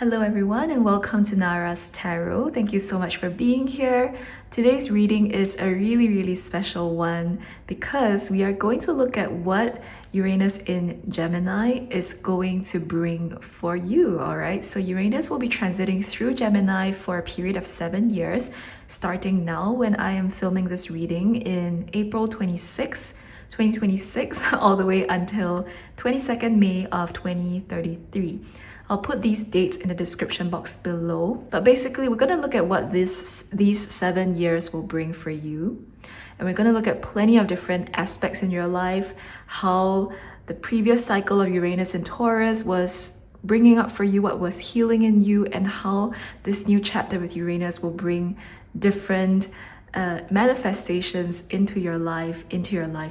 Hello everyone and welcome to Naras Tarot. Thank you so much for being here. Today's reading is a really special one because we are going to look at what Uranus in Gemini is going to bring for you, all right? So Uranus will be transiting through Gemini for a period of 7 years, starting now when I am filming this reading in April 26, 2026, all the way until 22nd May of 2033. I'll put these dates in the description box below. But basically, we're going to look at what these 7 years will bring for you. And we're going to look at plenty of different aspects in your life, how the previous cycle of Uranus and Taurus was bringing up for you what was healing in you, and how this new chapter with Uranus will bring different manifestations into your life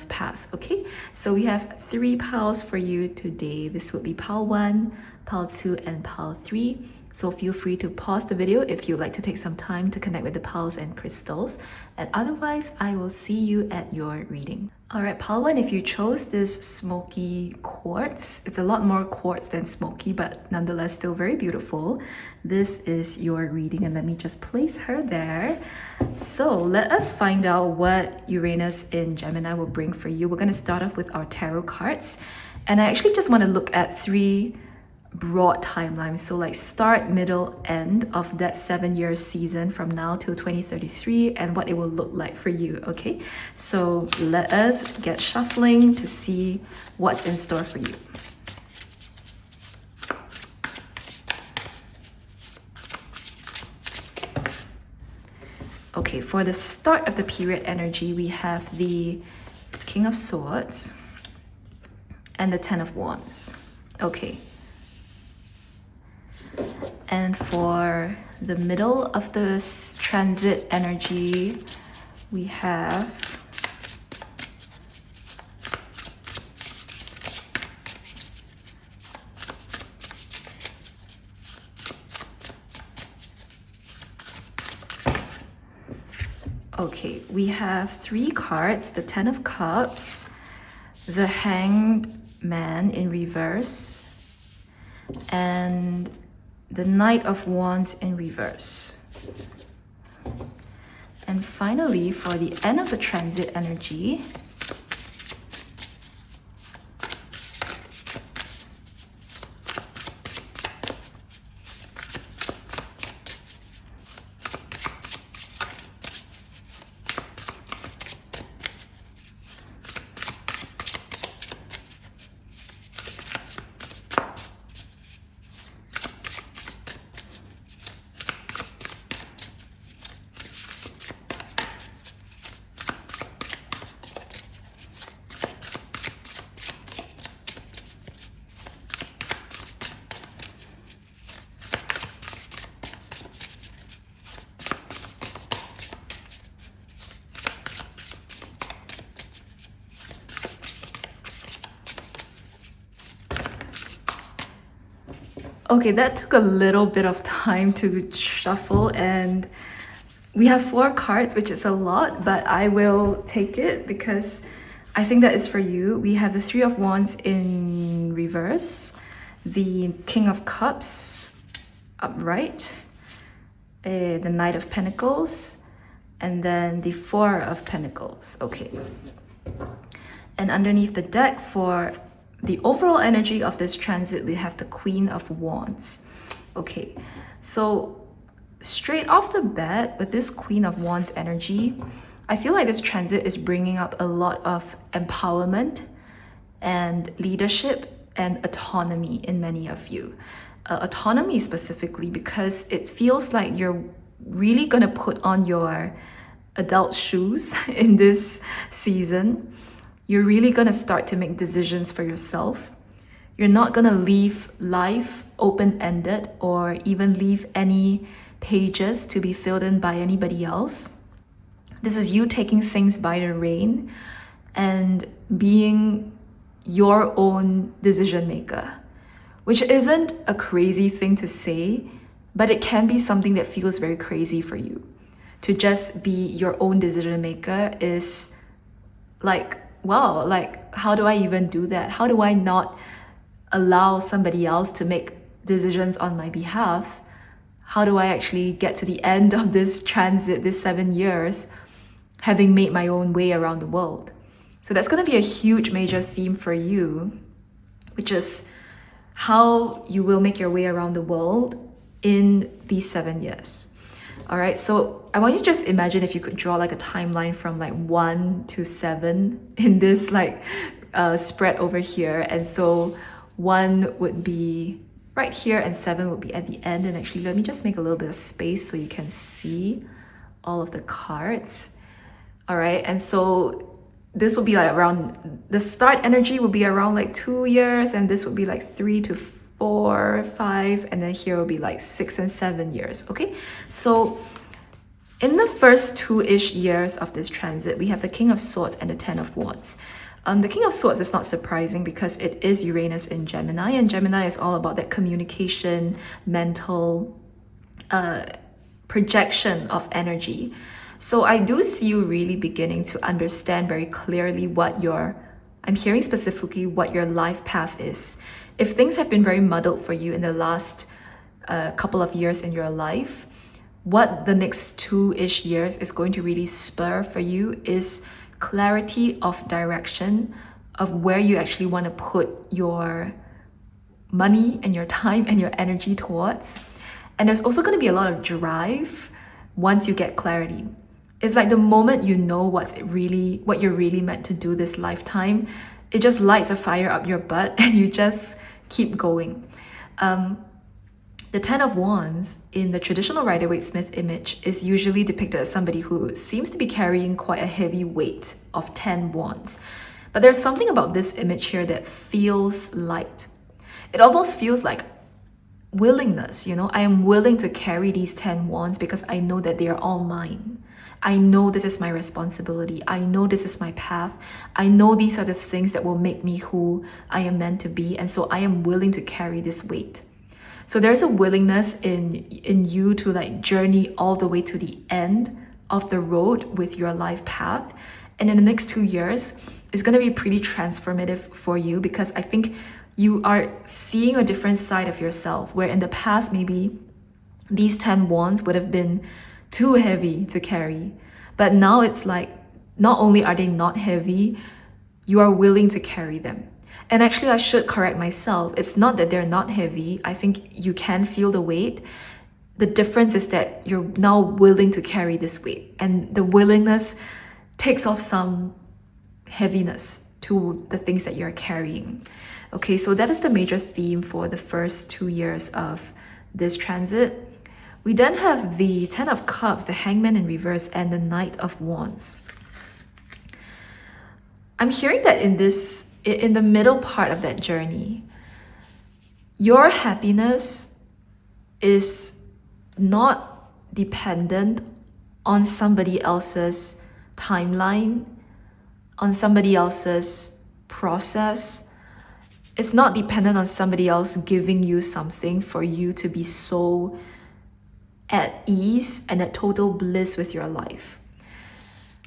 path. Okay, so we have 3 piles for you today. This would be pile 1, pile 2, and pile 3. So feel free to pause the video if you'd like to take some time to connect with the piles and crystals, and otherwise I will see you at your reading. Alright, pile 1, if you chose this smoky quartz, it's a lot more quartz than smoky, but nonetheless still very beautiful. This is your reading, and let me just place her there. So let us find out what Uranus in Gemini will bring for you. We're going to start off with our tarot cards, and I actually just want to look at 3 broad timelines, so like start, middle, end of that 7-year season from now till 2033, and what it will look like for you. Okay, so let us get shuffling to see what's in store for you. Okay, for the start of the period energy, we have the King of Swords and the Ten of Wands. Okay, and for the middle of the transit energy, we have we have 3 cards, the Ten of Cups, the Hanged Man in reverse, and the Knight of Wands in reverse. And finally, for the end of the transit energy, okay, that took a little bit of time to shuffle, and we have 4 cards, which is a lot, but I will take it because I think that is for you. We have the 3 of Wands in reverse, the King of Cups upright, the Knight of Pentacles, and then the 4 of Pentacles. Okay, and underneath the deck for the overall energy of this transit, we have the Queen of Wands. Okay, so straight off the bat with this Queen of Wands energy, I feel like this transit is bringing up a lot of empowerment and leadership and autonomy in many of you. Autonomy specifically because it feels like you're really gonna put on your adult shoes in this season. You're really gonna start to make decisions for yourself. You're not gonna leave life open-ended or even leave any pages to be filled in by anybody else. This is you taking things by the rein and being your own decision maker, which isn't a crazy thing to say, but it can be something that feels very crazy for you. To just be your own decision maker is like, how do I even do that? How do I not allow somebody else to make decisions on my behalf, how do I actually get to the end of this transit, this 7 years, having made my own way around the world? So that's going to be a huge major theme for you, which is how you will make your way around the world in these 7 years. All right, so I want you to just imagine if you could draw like a timeline from like 1 to 7 in this like spread over here. And so 1 would be right here and 7 would be at the end. And actually, let me just make a little bit of space so you can see all of the cards. All right, and so this will be like around, the start energy will be around like 2 years, and this would be like 3 to 4, 5, and then here will be like 6 and 7 years. Okay, so in the first 2-ish years of this transit, we have the King of Swords and the Ten of Wands. The King of Swords is not surprising because it is Uranus in Gemini, and Gemini is all about that communication, mental projection of energy. So I do see you really beginning to understand very clearly what I'm hearing specifically what your life path is. If things have been very muddled for you in the last couple of years in your life, what the next 2-ish years is going to really spur for you is clarity of direction of where you actually want to put your money and your time and your energy towards. And there's also going to be a lot of drive once you get clarity. It's like the moment you know what you're really meant to do this lifetime, it just lights a fire up your butt and you just keep going. The Ten of Wands in the traditional Rider-Waite-Smith image is usually depicted as somebody who seems to be carrying quite a heavy weight of 10 wands. But there's something about this image here that feels light. It almost feels like willingness, I am willing to carry these 10 wands because I know that they are all mine. I know this is my responsibility. I know this is my path. I know these are the things that will make me who I am meant to be. And so I am willing to carry this weight. So there's a willingness in you to like journey all the way to the end of the road with your life path. And in the next 2 years, it's going to be pretty transformative for you because I think you are seeing a different side of yourself, where in the past, maybe these 10 wands would have been too heavy to carry. But now it's like, not only are they not heavy, you are willing to carry them. And actually, I should correct myself. It's not that they're not heavy. I think you can feel the weight. The difference is that you're now willing to carry this weight. And the willingness takes off some heaviness to the things that you're carrying. Okay, so that is the major theme for the first 2 years of this transit. We then have the Ten of Cups, the Hangman in reverse, and the Knight of Wands. I'm hearing that in the middle part of that journey, your happiness is not dependent on somebody else's timeline, on somebody else's process. It's not dependent on somebody else giving you something for you to be so at ease and at total bliss with your life.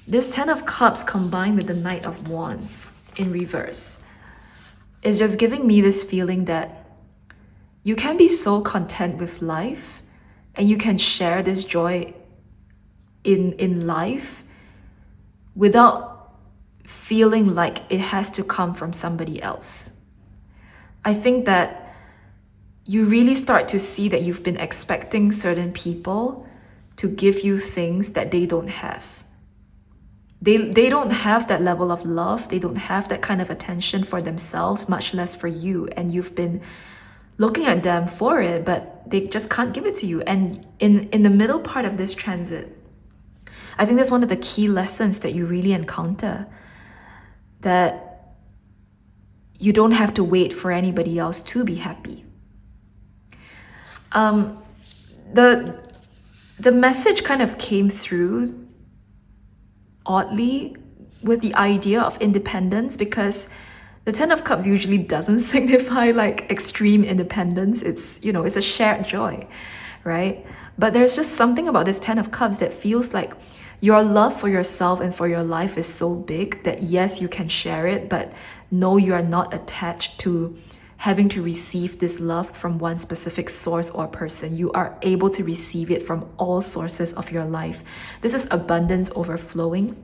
This Ten of Cups combined with the Knight of Wands in reverse is just giving me this feeling that you can be so content with life and you can share this joy in life without feeling like it has to come from somebody else. I think that you really start to see that you've been expecting certain people to give you things that they don't have. They don't have that level of love. They don't have that kind of attention for themselves, much less for you. And you've been looking at them for it, but they just can't give it to you. And in the middle part of this transit, I think that's one of the key lessons that you really encounter, that you don't have to wait for anybody else to be happy. The message kind of came through oddly with the idea of independence, because the Ten of Cups usually doesn't signify like extreme independence. It's, it's a shared joy, right? But there's just something about this Ten of Cups that feels like your love for yourself and for your life is so big that yes, you can share it, but no, you are not attached to having to receive this love from one specific source or person. You are able to receive it from all sources of your life. This is abundance overflowing.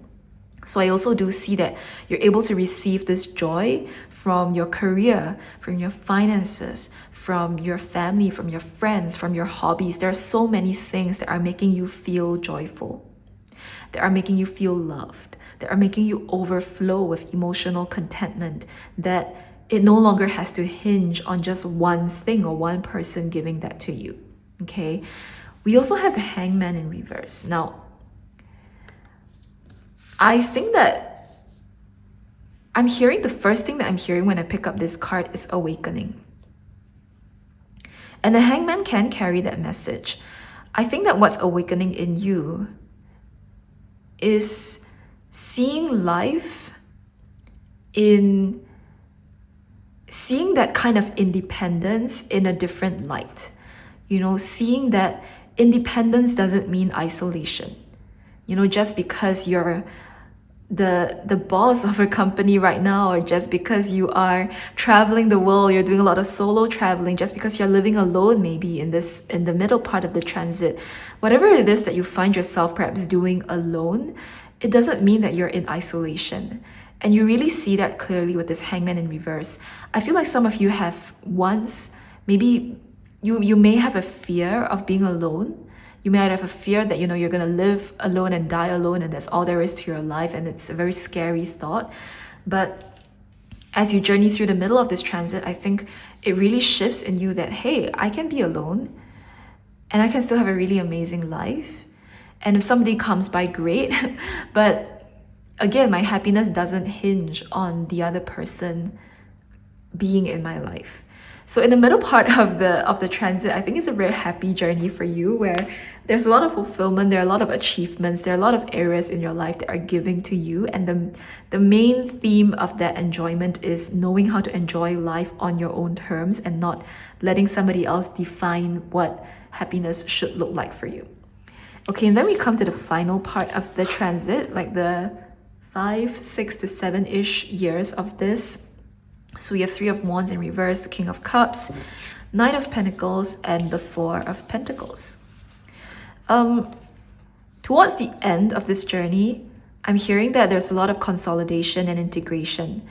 So I also do see that you're able to receive this joy from your career, from your finances, from your family, from your friends, from your hobbies. There are so many things that are making you feel joyful, that are making you feel loved, that are making you overflow with emotional contentment, that it no longer has to hinge on just one thing or one person giving that to you. Okay? We also have the Hangman in reverse. Now, I think that the first thing that I'm hearing when I pick up this card is awakening. And the Hangman can carry that message. I think that what's awakening in you is seeing life in seeing that kind of independence in a different light. You know, seeing that independence doesn't mean isolation. You know, just because you're the boss of a company right now, or just because you are traveling the world, you're doing a lot of solo traveling, just because you're living alone maybe in the middle part of the transit, whatever it is that you find yourself perhaps doing alone, it doesn't mean that you're in isolation. And you really see that clearly with this Hangman in reverse. I feel like some of you have once, maybe you may have a fear of being alone. You might have a fear that, you know, you're going to live alone and die alone, and that's all there is to your life, and it's a very scary thought. But as you journey through the middle of this transit, I think it really shifts in you that, hey, I can be alone and I can still have a really amazing life. And if somebody comes by, great. But again, my happiness doesn't hinge on the other person being in my life. So in the middle part of the transit, I think it's a very happy journey for you, where there's a lot of fulfillment, there are a lot of achievements, there are a lot of areas in your life that are giving to you. And the main theme of that enjoyment is knowing how to enjoy life on your own terms and not letting somebody else define what happiness should look like for you. Okay, and then we come to the final part of the transit, like the 5, 6 to 7-ish years of this. So we have 3 of Wands in reverse, the King of Cups, Knight of Pentacles, and the 4 of Pentacles. Towards the end of this journey, I'm hearing that there's a lot of consolidation and integration.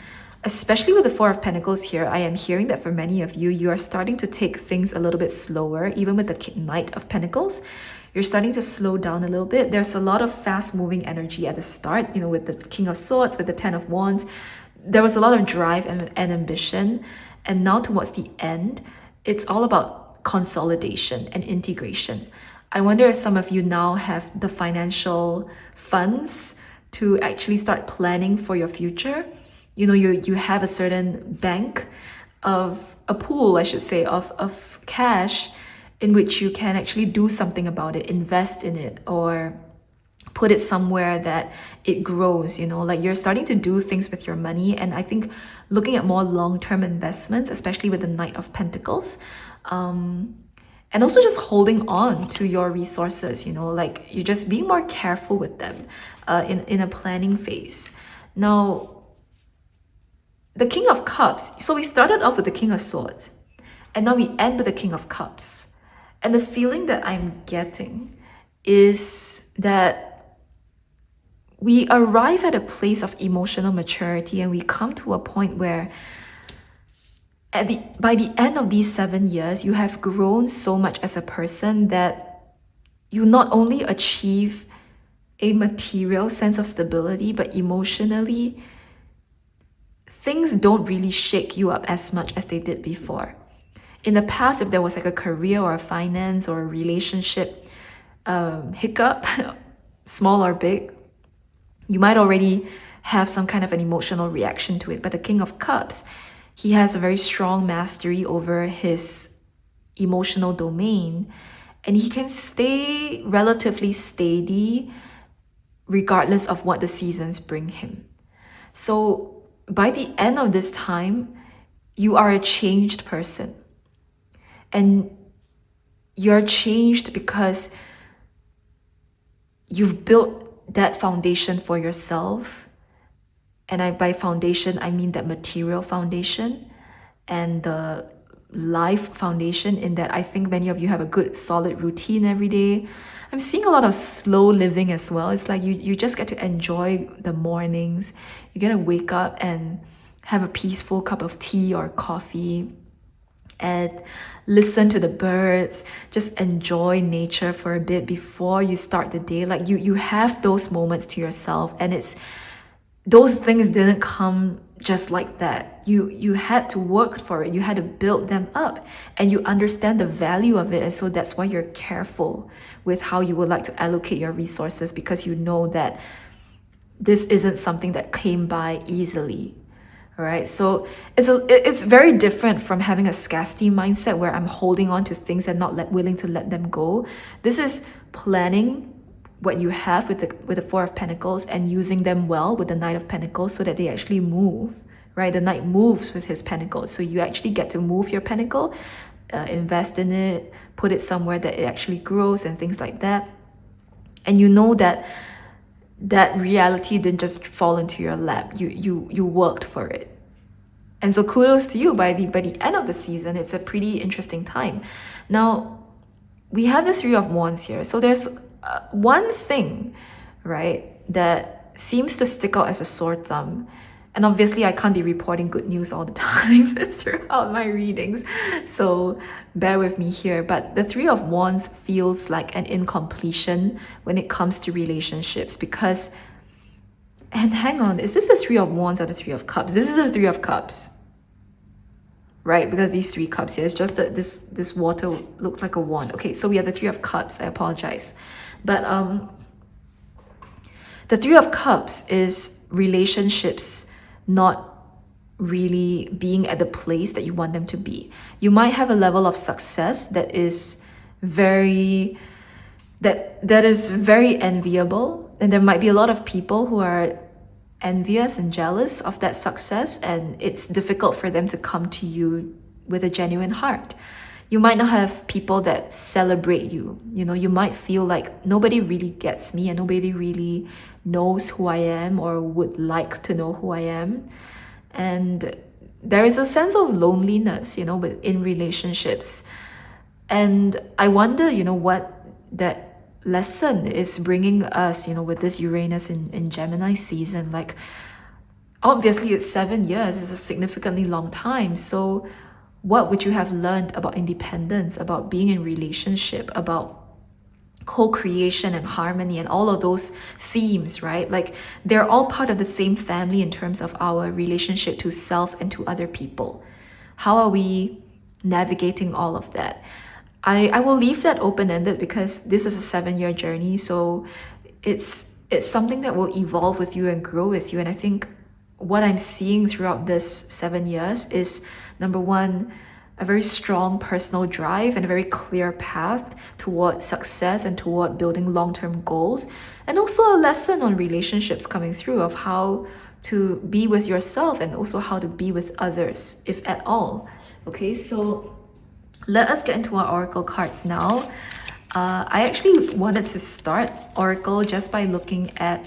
Especially with the 4 of Pentacles here, I am hearing that for many of you, you are starting to take things a little bit slower. Even with the Knight of Pentacles, you're starting to slow down a little bit. There's a lot of fast-moving energy at the start, you know, with the King of Swords, with the 10 of Wands. There was a lot of drive and ambition. And now towards the end, it's all about consolidation and integration. I wonder if some of you now have the financial funds to actually start planning for your future. You know, you have a certain bank of a pool, I should say, of cash in which you can actually do something about it, invest in it, or put it somewhere that it grows, you know, like you're starting to do things with your money. And I think looking at more long-term investments, especially with the Knight of Pentacles, and also just holding on to your resources, you know, like you're just being more careful with them in a planning phase. Now, the King of Cups, so we started off with the King of Swords, and now we end with the King of Cups. And the feeling that I'm getting is that we arrive at a place of emotional maturity, and we come to a point where by the end of these 7 years, you have grown so much as a person that you not only achieve a material sense of stability, but emotionally, things don't really shake you up as much as they did before. In the past, if there was like a career or a finance or a relationship hiccup, small or big, you might already have some kind of an emotional reaction to it. But the King of Cups, he has a very strong mastery over his emotional domain, and he can stay relatively steady regardless of what the seasons bring him. So by the end of this time, you are a changed person. And you're changed because you've built that foundation for yourself. And by foundation, I mean that material foundation. and the life foundation, in that I think many of you have a good solid routine every day. I'm seeing a lot of slow living as well. It's like you just get to enjoy the mornings. You get to wake up and have a peaceful cup of tea or coffee and listen to the birds, just enjoy nature for a bit before you start the day. Like you have those moments to yourself, and it's those things didn't come just like that. You had to work for it. You had to build them up, and you understand the value of it. And so that's why you're careful with how you would like to allocate your resources, because you know that this isn't something that came by easily. All right, so it's very different from having a scarcity mindset where I'm holding on to things and not willing to let them go. This is planning what you have with the Four of Pentacles and using them well with the Knight of Pentacles, so that they actually move. Right, the Knight moves with his pentacles, so you actually get to move your pentacle, invest in it, put it somewhere that it actually grows and things like that. And you know that reality didn't just fall into your lap. You worked for it. And so kudos to you. By the end of the season, it's a pretty interesting time. Now, we have the Three of Wands here. So there's one thing, right, that seems to stick out as a sore thumb. And obviously, I can't be reporting good news all the time throughout my readings, so bear with me here. But the Three of Wands feels like an incompletion when it comes to relationships, because, and hang on, is this the Three of Wands or the Three of Cups? This is the Three of Cups, right? Because these three cups here, it's just that this water looks like a wand. Okay, so we have the Three of Cups. I apologize. But the Three of Cups is relationships not really being at the place that you want them to be. You might have a level of success that is very enviable, and there might be a lot of people who are envious and jealous of that success, and it's difficult for them to come to you with a genuine heart. You might not have people that celebrate you. You know, you might feel like nobody really gets me and nobody really knows who I am or would like to know who I am. And there is a sense of loneliness, you know, in relationships. And I wonder, you know, what that lesson is bringing us, you know, with this Uranus in Gemini season. Like, obviously it's 7 years, it's a significantly long time. So what would you have learned about independence, about being in relationship, about co-creation and harmony and all of those themes, right? Like, they're all part of the same family in terms of our relationship to self and to other people. How are we navigating all of that? I will leave that open-ended because this is a 7-year journey, so it's something that will evolve with you and grow with you. And I think what I'm seeing throughout this 7 years is, number one, a very strong personal drive and a very clear path toward success and toward building long-term goals, and also a lesson on relationships coming through of how to be with yourself and also how to be with others, if at all. Okay, so let us get into our oracle cards now. I actually wanted to start oracle just by looking at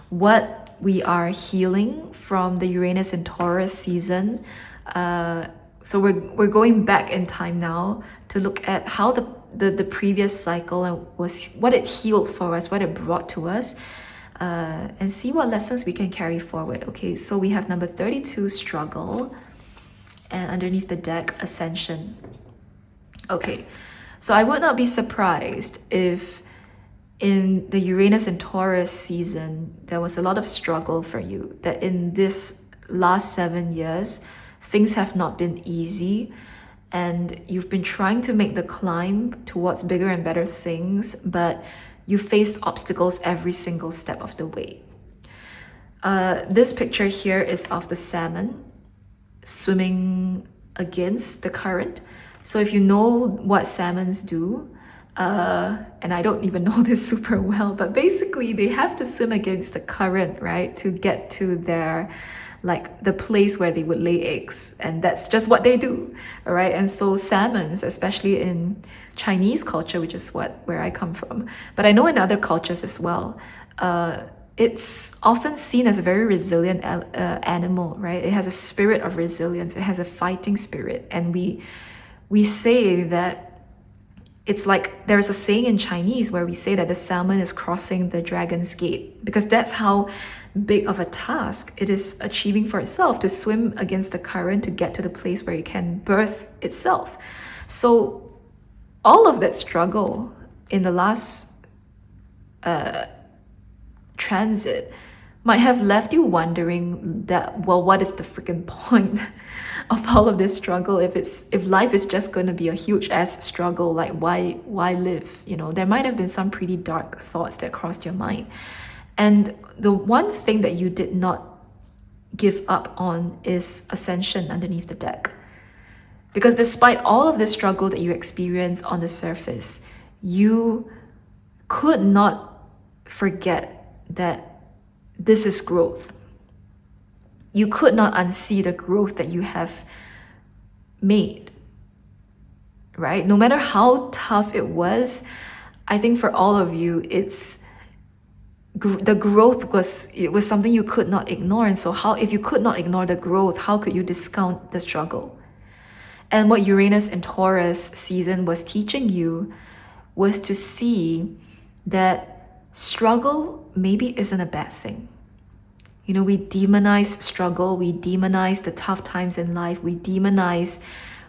what we are healing from the Uranus and Taurus season. So we're going back in time now to look at how the previous cycle was, what it healed for us, what it brought to us, and see what lessons we can carry forward. Okay, so we have number 32, struggle, and underneath the deck, ascension. Okay, so I would not be surprised if in the Uranus and Taurus season, there was a lot of struggle for you, that in this last 7 years, things have not been easy, and you've been trying to make the climb towards bigger and better things, but you faced obstacles every single step of the way. This picture here is of the salmon swimming against the current. So if you know what salmons do, and I don't even know this super well, but basically they have to swim against the current, right, to get to their, like, the place where they would lay eggs, and that's just what they do, all right? And so salmons, especially in Chinese culture, which is where I come from, but I know in other cultures as well, it's often seen as a very resilient animal, right? It has a spirit of resilience. It has a fighting spirit. And we say that it's like there's a saying in Chinese where we say that the salmon is crossing the dragon's gate, because that's how big of a task it is achieving for itself, to swim against the current to get to the place where it can birth itself. So all of that struggle in the last transit might have left you wondering that, well, what is the freaking point of all of this struggle if life is just going to be a huge ass struggle? Like, why live? You know, there might have been some pretty dark thoughts that crossed your mind. And the one thing that you did not give up on is ascension underneath the deck. Because despite all of the struggle that you experience on the surface, you could not forget that this is growth. You could not unsee the growth that you have made, right? No matter how tough it was, I think for all of you, the growth was something you could not ignore. And so if you could not ignore the growth, how could you discount the struggle? And what Uranus and Taurus season was teaching you was to see that struggle maybe isn't a bad thing. You know, we demonize struggle, we demonize the tough times in life, we demonize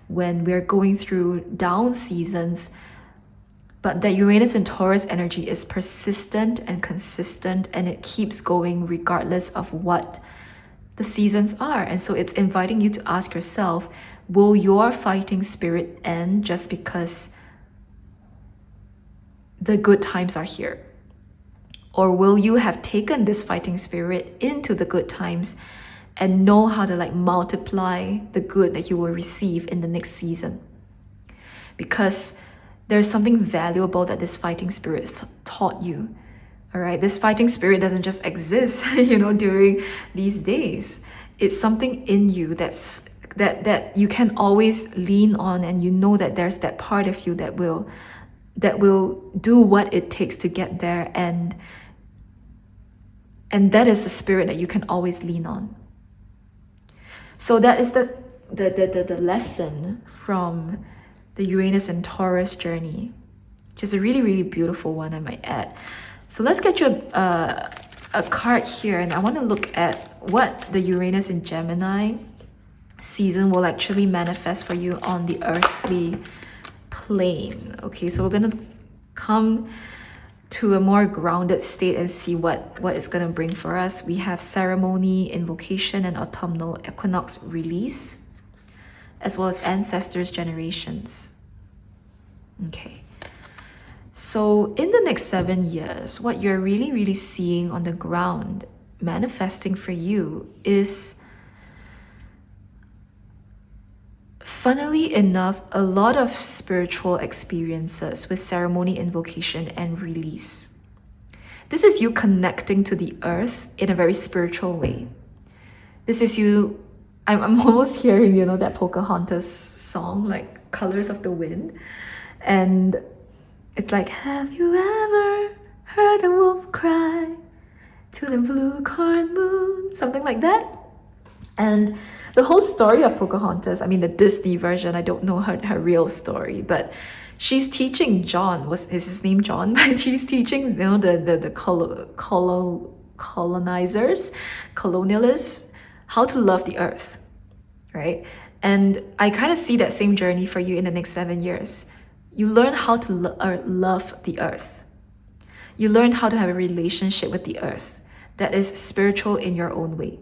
when we're going through down seasons. But that Uranus and Taurus energy is persistent and consistent, and it keeps going regardless of what the seasons are. And so it's inviting you to ask yourself, will your fighting spirit end just because the good times are here? Or will you have taken this fighting spirit into the good times and know how to like multiply the good that you will receive in the next season? Because there's something valuable that this fighting spirit taught you. All right, this fighting spirit doesn't just exist, you know, during these days. It's something in you that you can always lean on, and you know that there's that part of you that will do what it takes to get there, and that is the spirit that you can always lean on. So that is the lesson from the Uranus and Taurus journey, which is a really, really beautiful one, I might add. So let's get you a card here, and I want to look at what the Uranus and Gemini season will actually manifest for you on the earthly plane. Okay, so we're going to come to a more grounded state and see what it's going to bring for us. We have ceremony, invocation, and autumnal equinox release, as well as ancestors' generations. Okay. So in the next 7 years, what you're really, really seeing on the ground manifesting for you is, funnily enough, a lot of spiritual experiences with ceremony, invocation, and release. This is you connecting to the earth in a very spiritual way. This is you, I'm almost hearing, you know, that Pocahontas song, like Colors of the Wind. And it's like, have you ever heard a wolf cry to the blue corn moon? Something like that. And the whole story of Pocahontas, I mean the Disney version, I don't know her real story, but she's teaching John, is his name John? She's teaching, you know, the colonialists, how to love the earth, right? And I kind of see that same journey for you in the next 7 years. You learn how to love the earth. You learn how to have a relationship with the earth that is spiritual in your own way.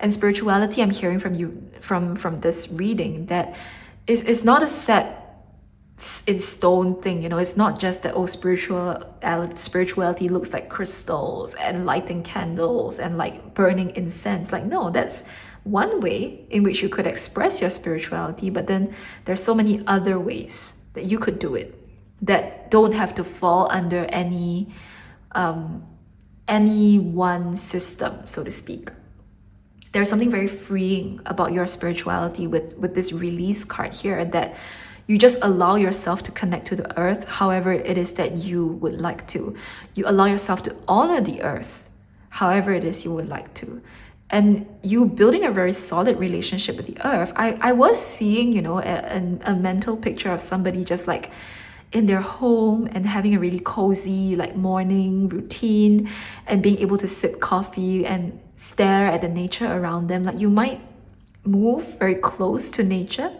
And spirituality, I'm hearing from you from this reading, that is not a set in stone thing. You know, it's not just that, oh, spirituality looks like crystals and lighting candles and like burning incense. Like, no, that's one way in which you could express your spirituality, but then there's so many other ways that you could do it that don't have to fall under any one system, so to speak. There's something very freeing about your spirituality with this release card here, that you just allow yourself to connect to the earth however it is that you would like to. You allow yourself to honor the earth however it is you would like to. And you building a very solid relationship with the earth. I was seeing, you know, a mental picture of somebody just like in their home and having a really cozy like morning routine and being able to sip coffee and stare at the nature around them. Like you might move very close to nature.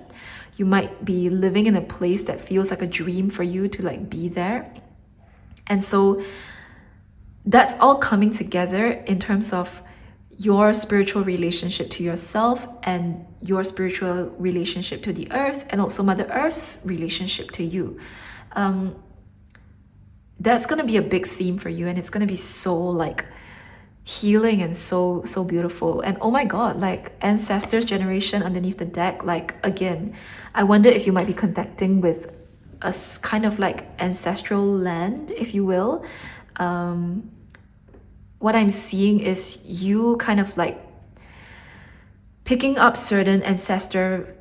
You might be living in a place that feels like a dream for you to like be there. And so that's all coming together in terms of your spiritual relationship to yourself and your spiritual relationship to the earth, and also Mother Earth's relationship to you. That's going to be a big theme for you, and it's going to be so like healing and so beautiful. And oh my god, like ancestors generation underneath the deck, like again, I wonder if you might be connecting with a kind of like ancestral land, if you will. What I'm seeing is you kind of like picking up certain ancestor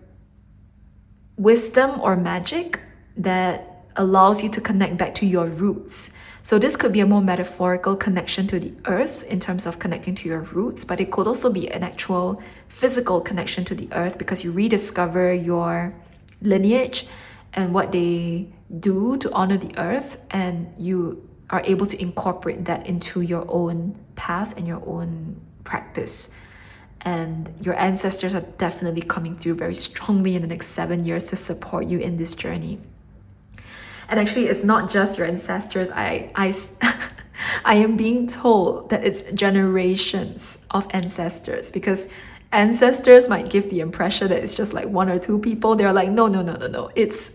wisdom or magic that allows you to connect back to your roots. So this could be a more metaphorical connection to the earth in terms of connecting to your roots, but it could also be an actual physical connection to the earth because you rediscover your lineage and what they do to honor the earth, and you are able to incorporate that into your own path and your own practice. And your ancestors are definitely coming through very strongly in the next 7 years to support you in this journey. And actually, it's not just your ancestors. I am being told that it's generations of ancestors, because ancestors might give the impression that it's just like one or two people. They're like, no. It's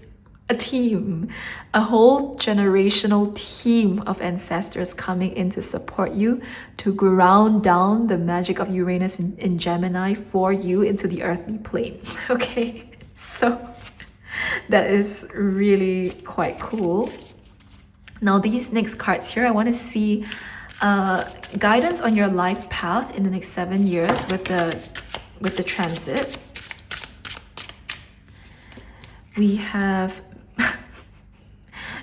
a team, a whole generational team of ancestors coming in to support you, to ground down the magic of Uranus in Gemini for you into the earthly plane. Okay, so that is really quite cool. Now these next cards here, I want to see guidance on your life path in the next 7 years with the transit. We have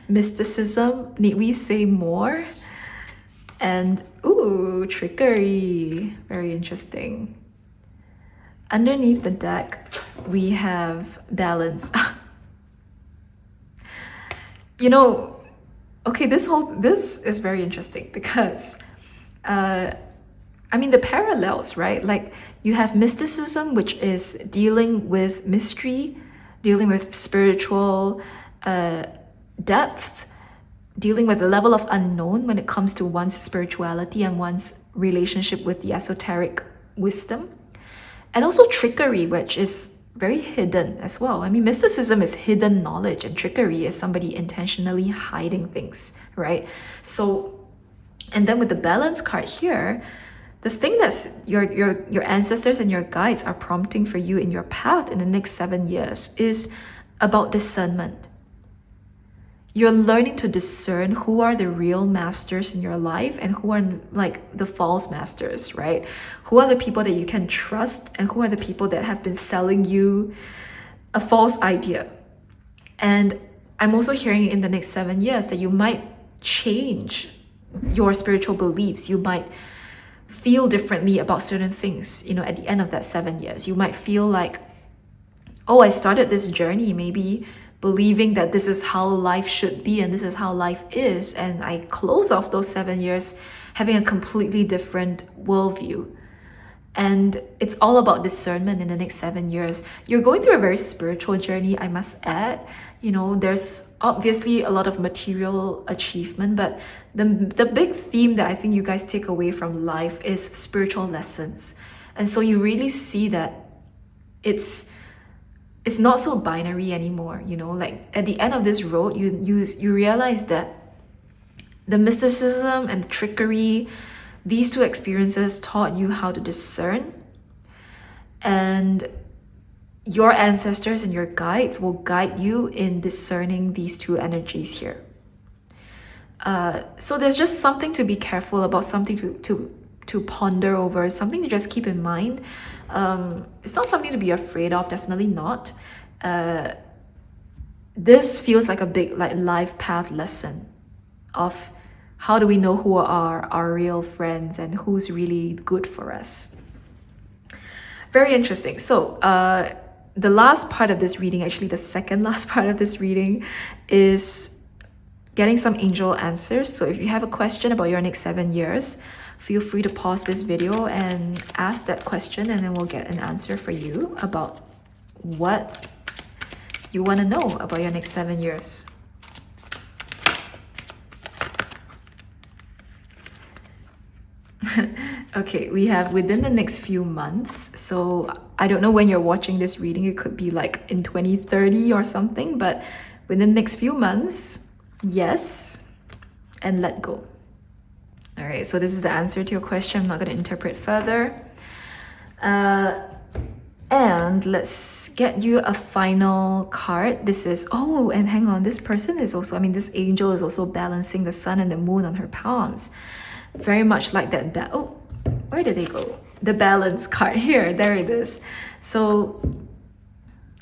mysticism, need we say more? And ooh, trickery, very interesting. Underneath the deck, we have balance. You know, okay, this is very interesting because I mean the parallels, right? Like you have mysticism, which is dealing with mystery, dealing with spiritual depth, dealing with the level of unknown when it comes to one's spirituality and one's relationship with the esoteric wisdom. And also trickery, which is very hidden as well. I mean, mysticism is hidden knowledge, and trickery is somebody intentionally hiding things, right? So, and then with the balance card here, the thing that's your ancestors and your guides are prompting for you in your path in the next 7 years is about discernment. You're learning to discern who are the real masters in your life and who are like the false masters, right? Who are the people that you can trust and who are the people that have been selling you a false idea. And I'm also hearing in the next 7 years that you might change your spiritual beliefs. You might feel differently about certain things, you know, at the end of that 7 years. You might feel like, oh, I started this journey maybe believing that this is how life should be and this is how life is, and I close off those 7 years having a completely different worldview. And it's all about discernment in the next 7 years. You're going through a very spiritual journey, I must add. You know, there's obviously a lot of material achievement, but the big theme that I think you guys take away from life is spiritual lessons. And so you really see that it's not so binary anymore, you know, like at the end of this road, you realize that the mysticism and the trickery, these two experiences taught you how to discern, and your ancestors and your guides will guide you in discerning these two energies here. So there's just something to be careful about, something to ponder over, something to just keep in mind. It's not something to be afraid of, definitely not. This feels like a big like life path lesson of How do we know who are our real friends and who's really good for us? Very interesting. So, the last part of this reading, actually the second last part of this reading, is getting some angel answers. So if you have a question about your next 7 years, feel free to pause this video and ask that question, and then we'll get an answer for you about what you want to know about your next 7 years. Okay, we have within the next few months. So I don't know when you're watching this reading, it could be like in 2030 or something, but within the next few months, yes, and let go. All right, so this is the answer to your question. I'm not going to interpret further. And let's get you a final card. This is, oh, and hang on, this person is also, this angel is also balancing the sun and the moon on her palms. Very much like that. Oh, where did they go? The balance card here, there it is. So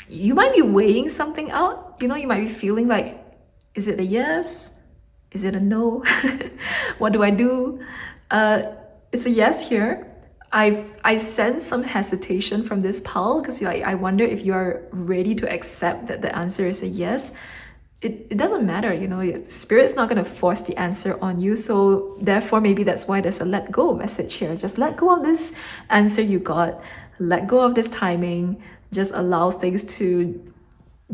you might be weighing something out. You might be feeling like, is it a yes? Is it a no? What do I do? It's a yes here. I sense some hesitation from this pal, because I wonder if you are ready to accept that the answer is a yes. It doesn't matter, Spirit's not going to force the answer on you. So therefore, maybe that's why there's a let go message here. Just let go of this answer you got. Let go of this timing. Just allow things to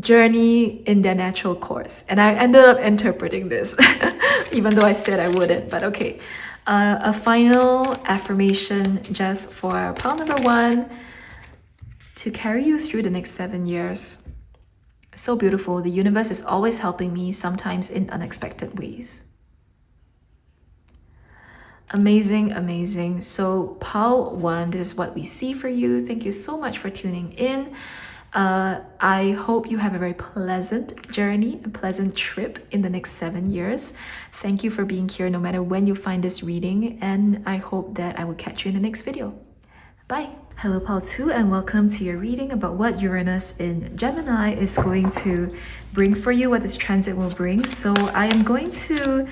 journey in their natural course. And I ended up interpreting this, even though I said I wouldn't, but okay. A final affirmation just for pile number 1 to carry you through the next 7 years. So beautiful. The universe is always helping me, sometimes in unexpected ways. Amazing, amazing. So pile 1, this is what we see for you. Thank you so much for tuning in. I hope you have a very pleasant journey, a pleasant trip in the next 7 years. Thank you for being here no matter when you find this reading, and I hope that I will catch you in the next video. Bye! Hello Pal 2, and welcome to your reading about what Uranus in Gemini is going to bring for you, what this transit will bring. So I am going to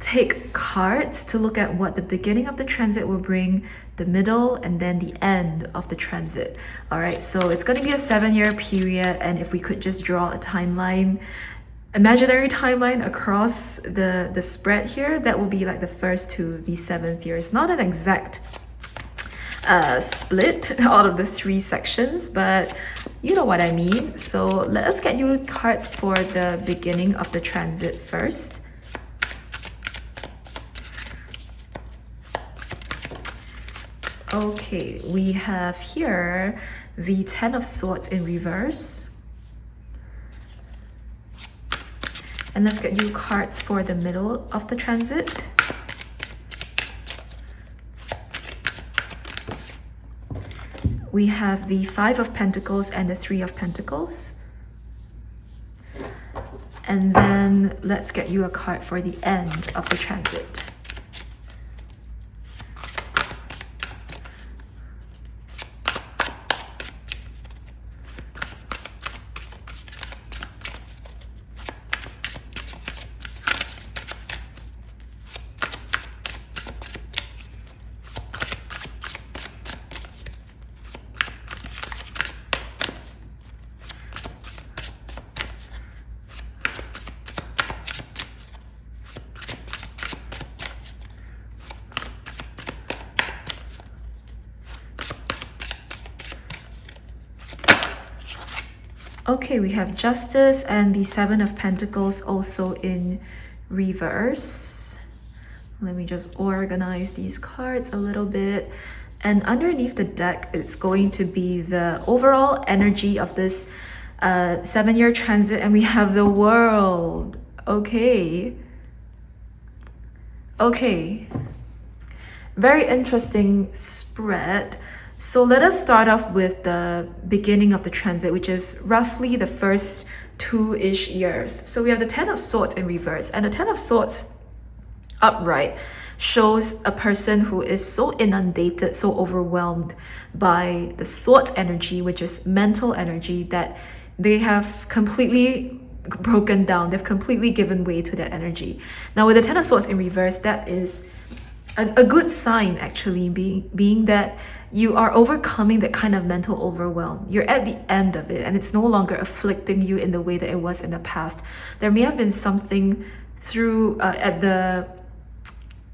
take cards to look at what the beginning of the transit will bring, the middle, and then the end of the transit. All right, so it's going to be a 7-year period, and if we could just draw a timeline, imaginary timeline across the spread here, that will be like the first to the 7th year. It's not an exact split out of the 3 sections, but you know what I mean. So let us get you cards for the beginning of the transit first. Okay, we have here the 10 of Swords in reverse. And let's get you cards for the middle of the transit. We have the 5 of Pentacles and the 3 of Pentacles. And then let's get you a card for the end of the transit. Okay, we have Justice and the 7 of Pentacles also in reverse. Let me just organize these cards a little bit. And underneath the deck, it's going to be the overall energy of this 7-year transit. And we have the World. Okay. Okay. Very interesting spread. So let us start off with the beginning of the transit, which is roughly the first 2-ish years. So we have the 10 of Swords in reverse, and the 10 of Swords upright shows a person who is so inundated, so overwhelmed by the Swords energy, which is mental energy, that they have completely broken down. They've completely given way to that energy. Now with the Ten of Swords in reverse, that is a good sign, actually, being that you are overcoming that kind of mental overwhelm. You're at the end of it and it's no longer afflicting you in the way that it was in the past. There may have been something through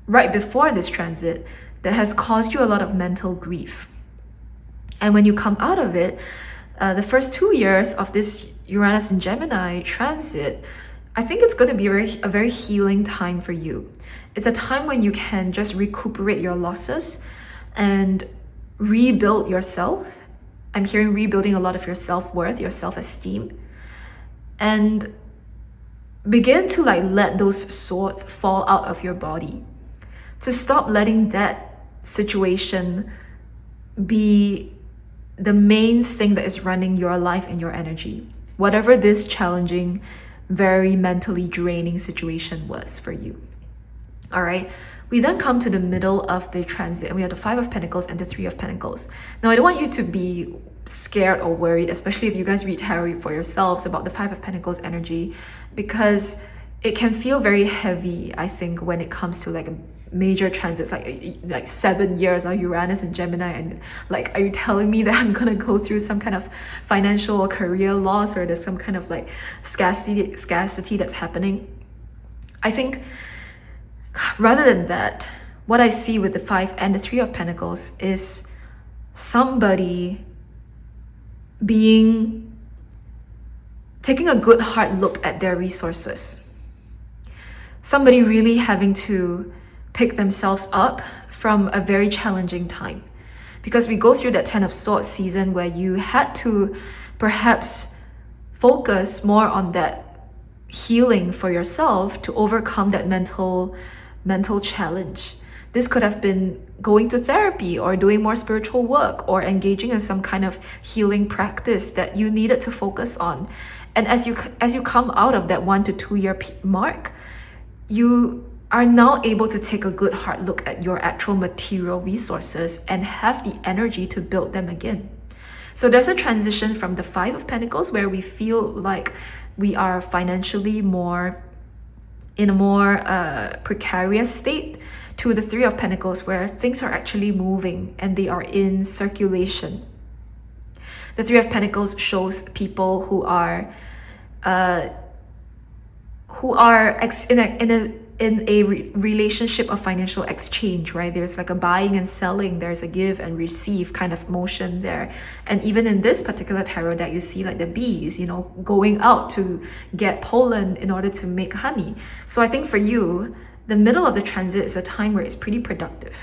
right before this transit that has caused you a lot of mental grief. And when you come out of it, the first 2 years of this Uranus and Gemini transit, I think it's going to be a very healing time for you. It's a time when you can just recuperate your losses and rebuild yourself. I'm hearing rebuilding a lot of your self-worth, your self-esteem, and begin to let those swords fall out of your body. To stop letting that situation be the main thing that is running your life and your energy. Whatever this challenging, very mentally draining situation was for you. All right, we then come to the middle of the transit and we have the Five of Pentacles and the Three of Pentacles. Now, I don't want you to be scared or worried, especially if you guys read tarot for yourselves, about the Five of Pentacles energy, because it can feel very heavy, I think, when it comes to a major transits, like 7 years of Uranus and Gemini, and are you telling me that I'm gonna go through some kind of financial or career loss, or there's some kind of scarcity that's happening? I think rather than that, what I see with the Five and the Three of Pentacles is somebody taking a good hard look at their resources. Somebody really having to pick themselves up from a very challenging time. Because we go through that Ten of Swords season where you had to perhaps focus more on that healing for yourself to overcome that mental challenge. This could have been going to therapy or doing more spiritual work or engaging in some kind of healing practice that you needed to focus on. And as you come out of that 1 to 2 year mark, you are now able to take a good hard look at your actual material resources and have the energy to build them again. So there's a transition from the Five of Pentacles, where we feel like we are financially in a more precarious state, to the Three of Pentacles, where things are actually moving and they are in circulation. The Three of Pentacles shows people who are in a relationship of financial exchange, right? There's a buying and selling, there's a give and receive kind of motion there. And even in this particular tarot deck, you see the bees, going out to get pollen in order to make honey. So I think for you, the middle of the transit is a time where it's pretty productive.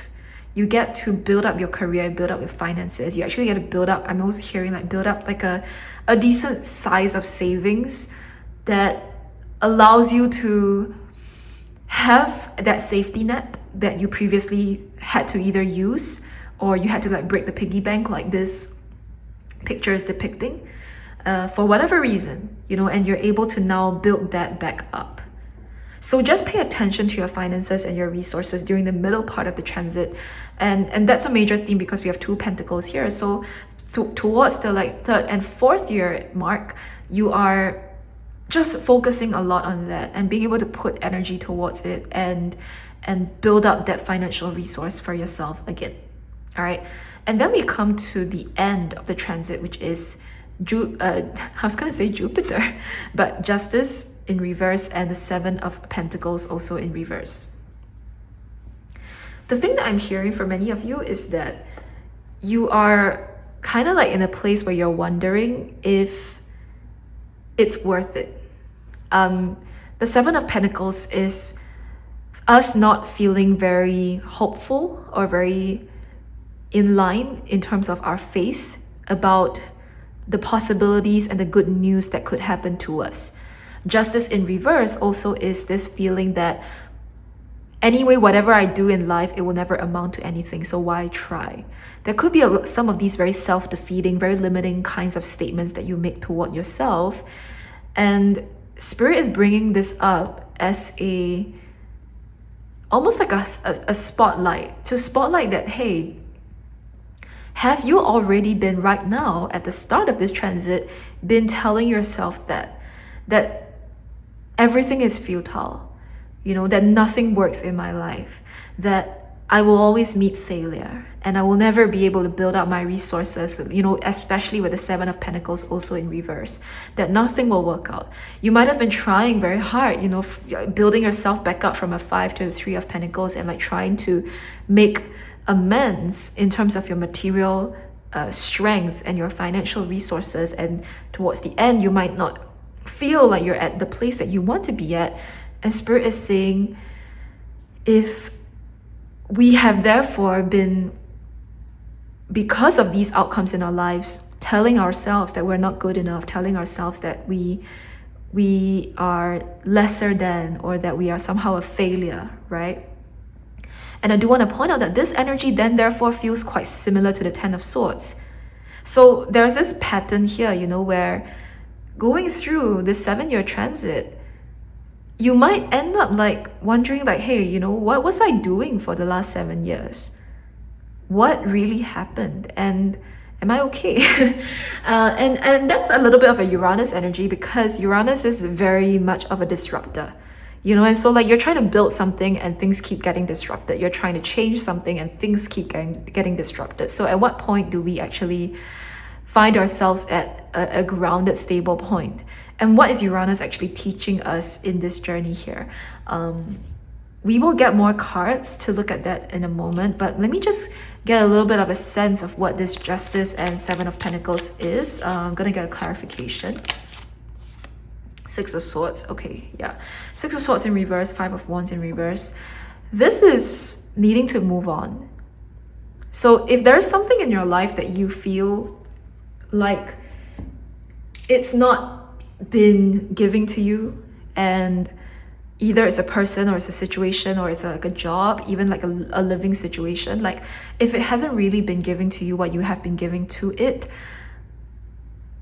You get to build up your career, build up your finances. You actually get to build up, I'm also hearing build up a decent size of savings that allows you to have that safety net that you previously had to either use, or you had to break the piggy bank, like this picture is depicting, for whatever reason, and you're able to now build that back up. So just pay attention to your finances and your resources during the middle part of the transit, and that's a major theme because we have two pentacles here. So towards the third and fourth year mark, you are just focusing a lot on that and being able to put energy towards it and build up that financial resource for yourself again. All right, and then we come to the end of the transit, which is I was gonna say Jupiter, but Justice in reverse and the Seven of Pentacles also in reverse. The thing that I'm hearing for many of you is that you are kind of in a place where you're wondering if it's worth it. The Seven of Pentacles is us not feeling very hopeful or very in line in terms of our faith about the possibilities and the good news that could happen to us. Justice in reverse also is this feeling that anyway, whatever I do in life, it will never amount to anything, so why try? There could be some of these very self-defeating, very limiting kinds of statements that you make toward yourself, and Spirit is bringing this up as almost like a spotlight, to spotlight that, hey, have you already been right now at the start of this transit been telling yourself that everything is futile, that nothing works in my life, that I will always meet failure and I will never be able to build up my resources, especially with the Seven of Pentacles also in reverse, that nothing will work out. You might have been trying very hard, building yourself back up from a 5 to a 3 of Pentacles and like trying to make amends in terms of your material strength and your financial resources. And towards the end, you might not feel like you're at the place that you want to be at. And Spirit is saying, if we have therefore been, because of these outcomes in our lives, telling ourselves that we're not good enough, telling ourselves that we are lesser than, or that we are somehow a failure, right? And I do want to point out that this energy then therefore feels quite similar to the Ten of Swords. So there's this pattern here, where going through this 7-year transit, you might end up like wondering like, hey, what was I doing for the last 7 years? What really happened? And am I okay? And that's a little bit of a Uranus energy, because Uranus is very much of a disruptor, and so like you're trying to build something and things keep getting disrupted. You're trying to change something and things keep getting disrupted. So at what point do we actually find ourselves at a grounded, stable point? And what is Uranus actually teaching us in this journey here? We will get more cards to look at that in a moment, but let me just get a little bit of a sense of what this Justice and Seven of Pentacles is. I'm gonna get a clarification. 6 of Swords, okay, yeah. 6 of Swords in reverse, 5 of Wands in reverse. This is needing to move on. So if there's something in your life that you feel like it's not been giving to you, and either it's a person or it's a situation or it's like a job, even like a living situation, like if it hasn't really been giving to you what you have been giving to it,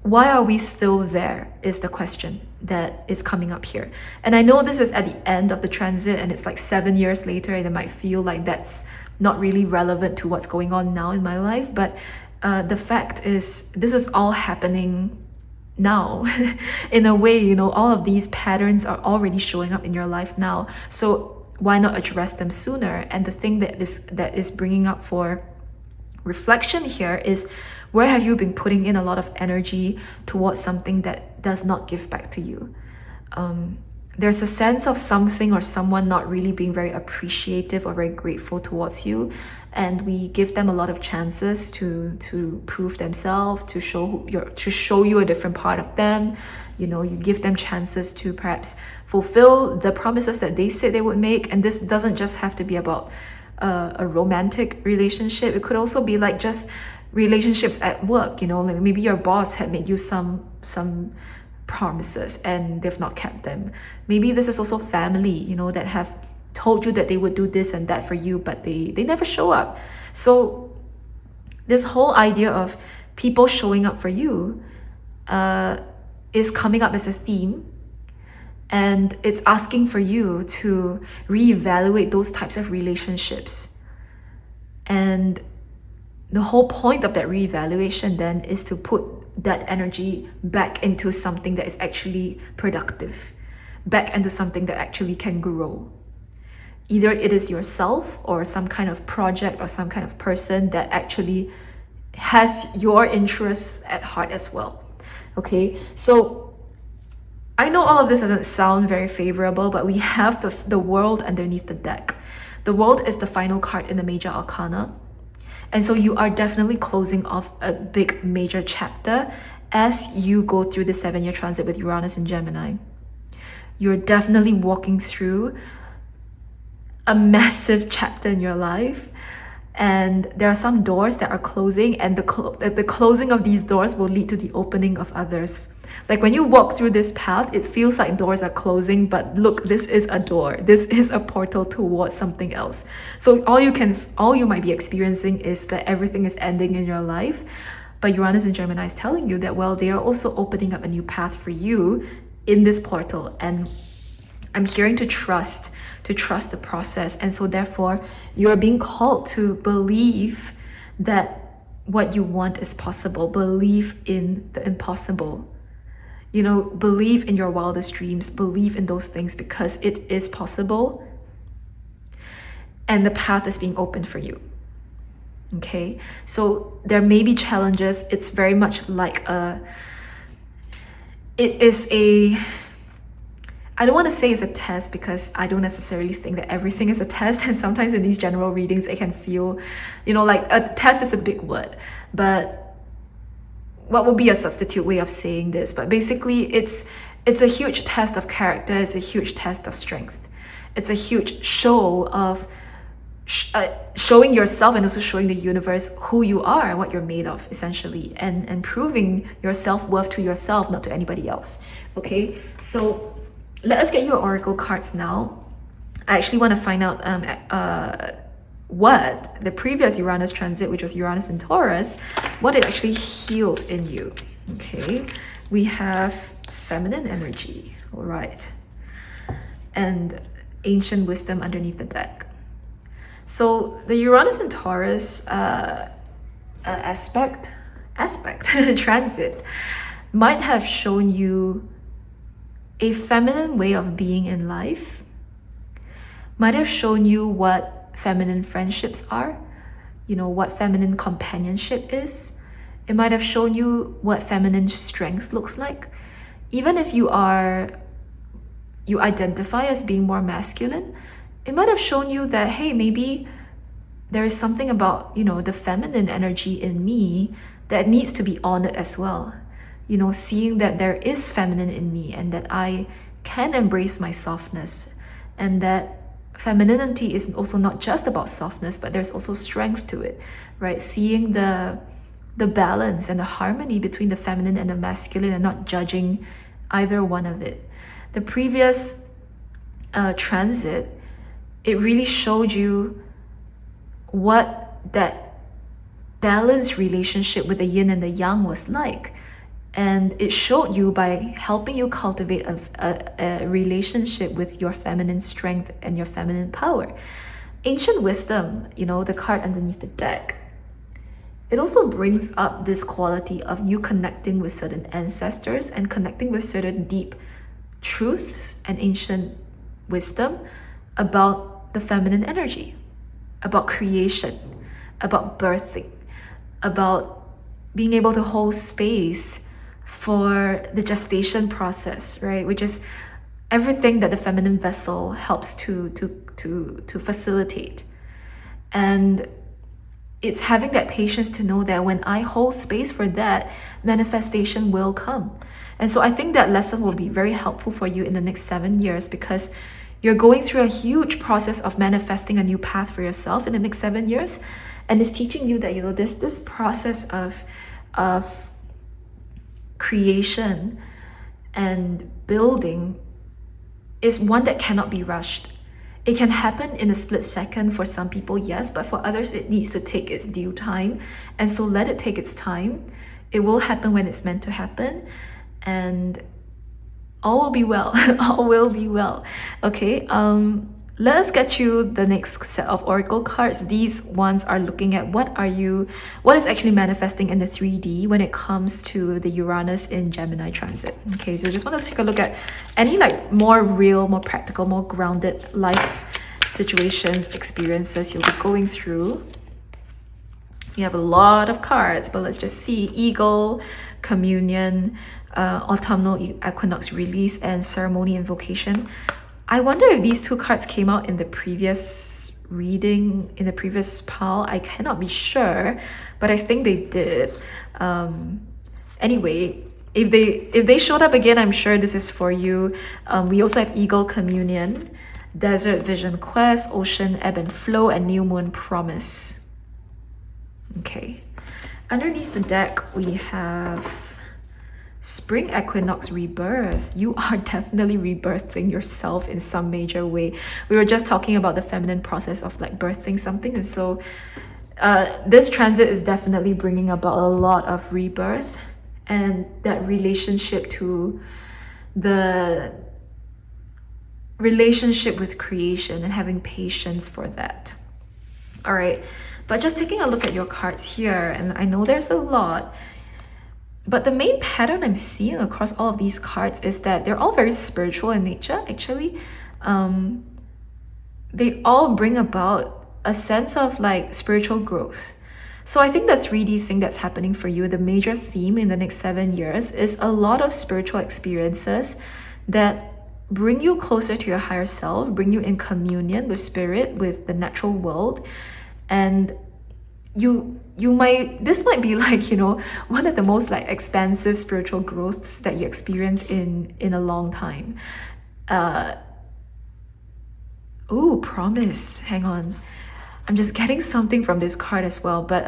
why are we still there is the question that is coming up here. And I know this is at the end of the transit and it's like 7 years later, and it might feel like that's not really relevant to what's going on now in my life, but the fact is this is all happening now. In a way, all of these patterns are already showing up in your life now, so why not address them sooner? And the thing that is bringing up for reflection here is, where have you been putting in a lot of energy towards something that does not give back to you? There's a sense of something or someone not really being very appreciative or very grateful towards you, and we give them a lot of chances to prove themselves, to show you a different part of them. You give them chances to perhaps fulfill the promises that they said they would make. And this doesn't just have to be about a romantic relationship. It could also be like just relationships at work. Like maybe your boss had made you some promises and they've not kept them. Maybe this is also family, that have told you that they would do this and that for you, but they never show up. So this whole idea of people showing up for you is coming up as a theme, and it's asking for you to reevaluate those types of relationships. And the whole point of that reevaluation then is to put that energy back into something that is actually productive, back into something that actually can grow. Either it is yourself or some kind of project or some kind of person that actually has your interests at heart as well. Okay, so I know all of this doesn't sound very favorable, but we have the World underneath the deck. The World is the final card in the Major Arcana. And so you are definitely closing off a big major chapter as you go through the 7-year transit with Uranus and Gemini. You're definitely walking through a massive chapter in your life, and there are some doors that are closing, and the closing of these doors will lead to the opening of others. Like when you walk through this path, it feels like doors are closing, but look, this is a door. This is a portal towards something else. So all you might be experiencing is that everything is ending in your life, but Uranus and Gemini is telling you that, well, they are also opening up a new path for you in this portal. And I'm hearing to trust the process. And so therefore, you're being called to believe that what you want is possible. Believe in the impossible. You know, believe in your wildest dreams, believe in those things because it is possible and the path is being opened for you. Okay, so there may be challenges. It's very much like I don't want to say it's a test because I don't necessarily think that everything is a test. And sometimes in these general readings, it can feel, you know, like a test is a big word. But what would be a substitute way of saying this? But basically, it's a huge test of character. It's a huge test of strength. It's a huge show of showing yourself and also showing the universe who you are and what you're made of, essentially, and proving your self-worth to yourself, not to anybody else. Okay, so let us get your oracle cards now. I actually want to find out what the previous Uranus transit, which was Uranus in Taurus, what it actually healed in you. Okay, we have feminine energy, all right, and ancient wisdom underneath the deck. So the Uranus and Taurus aspect transit might have shown you a feminine way of being in life, might have shown you what feminine friendships are, you know, what feminine companionship is. It might have shown you what feminine strength looks like. Even if you identify as being more masculine, it might have shown you that, hey, maybe there is something about, you know, the feminine energy in me that needs to be honored as well. You know, seeing that there is feminine in me and that I can embrace my softness, and that femininity is also not just about softness, but there's also strength to it, right? Seeing the balance and the harmony between the feminine and the masculine and not judging either one of it. The previous transit, it really showed you what that balanced relationship with the yin and the yang was like. And it showed you by helping you cultivate a relationship with your feminine strength and your feminine power. Ancient wisdom, you know, the card underneath the deck, it also brings up this quality of you connecting with certain ancestors and connecting with certain deep truths and ancient wisdom about the feminine energy, about creation, about birthing, about being able to hold space for the gestation process, right? Which is everything that the feminine vessel helps to facilitate. And it's having that patience to know that when I hold space for that, manifestation will come. And so I think that lesson will be very helpful for you in the next 7 years, because you're going through a huge process of manifesting a new path for yourself in the next 7 years. And it's teaching you that, you know, this process of creation and building is one that cannot be rushed. It can happen in a split second for some people, yes, but for others, it needs to take its due time. And so let it take its time. It will happen when it's meant to happen. And all will be well. All will be well. Okay, let us get you the next set of oracle cards. These ones are looking at what is actually manifesting in the 3D when it comes to the Uranus in Gemini transit. Okay, so just want to take a look at any like more real, more practical, more grounded life situations, experiences you'll be going through. You have a lot of cards, but let's just see. Eagle, communion, autumnal equinox release, and ceremony invocation. I wonder if these two cards came out in the previous reading, in the previous pile. I cannot be sure, but I think they did. Anyway, if they showed up again, I'm sure this is for you. We also have Eagle, communion, desert vision quest, ocean ebb and flow, and new moon promise. Okay, underneath the deck we have spring equinox rebirth. You are definitely rebirthing yourself in some major way. We were just talking about the feminine process of like birthing something, and so this transit is definitely bringing about a lot of rebirth and that relationship to the relationship with creation and having patience for that. All right, but just taking a look at your cards here, and I know there's a lot. But the main pattern I'm seeing across all of these cards is that they're all very spiritual in nature, actually. They all bring about a sense of like spiritual growth. So I think the 3D thing that's happening for you, the major theme in the next 7 years, is a lot of spiritual experiences that bring you closer to your higher self, bring you in communion with spirit, with the natural world. And this might be like, one of the most like expansive spiritual growths that you experience in a long time. Oh, promise. Hang on. I'm just getting something from this card as well. But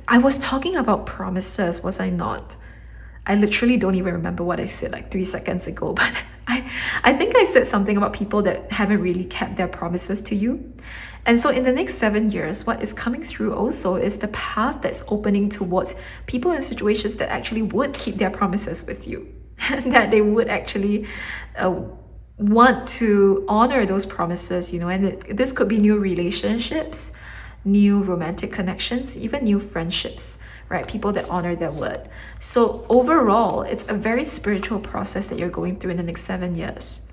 I was talking about promises, was I not? I literally don't even remember what I said like 3 seconds ago, but I think I said something about people that haven't really kept their promises to you. And so in the next 7 years, what is coming through also is the path that's opening towards people in situations that actually would keep their promises with you, and that they would actually want to honor those promises, and this could be new relationships, new romantic connections, even new friendships, right? People that honor their word. So overall, it's a very spiritual process that you're going through in the next 7 years.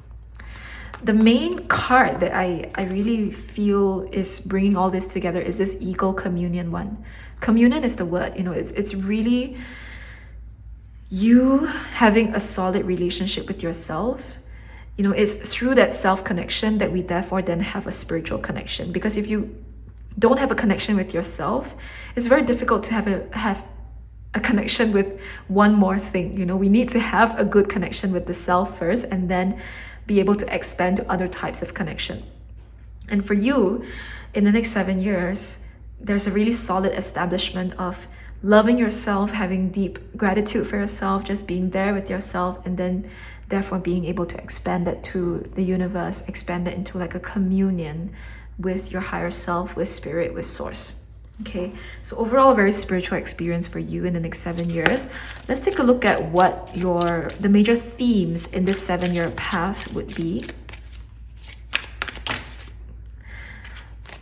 The main card that I really feel is bringing all this together is this eagle communion one. Communion is the word, it's really you having a solid relationship with yourself. It's through that self-connection that we therefore then have a spiritual connection. Because if you don't have a connection with yourself, it's very difficult to have a connection with one more thing. We need to have a good connection with the self first, and then be able to expand to other types of connection. And for you, in the next 7 years, there's a really solid establishment of loving yourself, having deep gratitude for yourself, just being there with yourself, and then therefore being able to expand that to the universe, expand it into like a communion with your higher self, with spirit, with source. Okay, so overall a very spiritual experience for you in the next 7 years. Let's take a look at what the major themes in this 7-year path would be.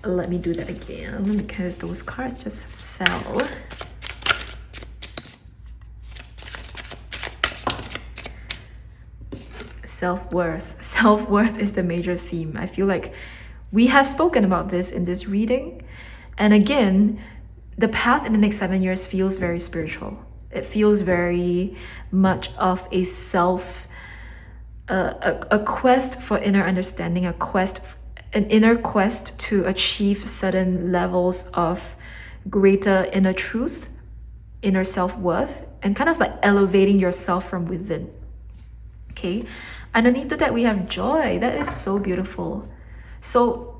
Let me do that again because those cards just fell. Self-worth. Self-worth is the major theme. I feel like we have spoken about this in this reading. And again, the path in the next 7 years feels very spiritual. It feels very much of a a quest for inner understanding, an inner quest to achieve certain levels of greater inner truth, inner self-worth, and kind of like elevating yourself from within. Okay, underneath that we have joy. That is so beautiful. So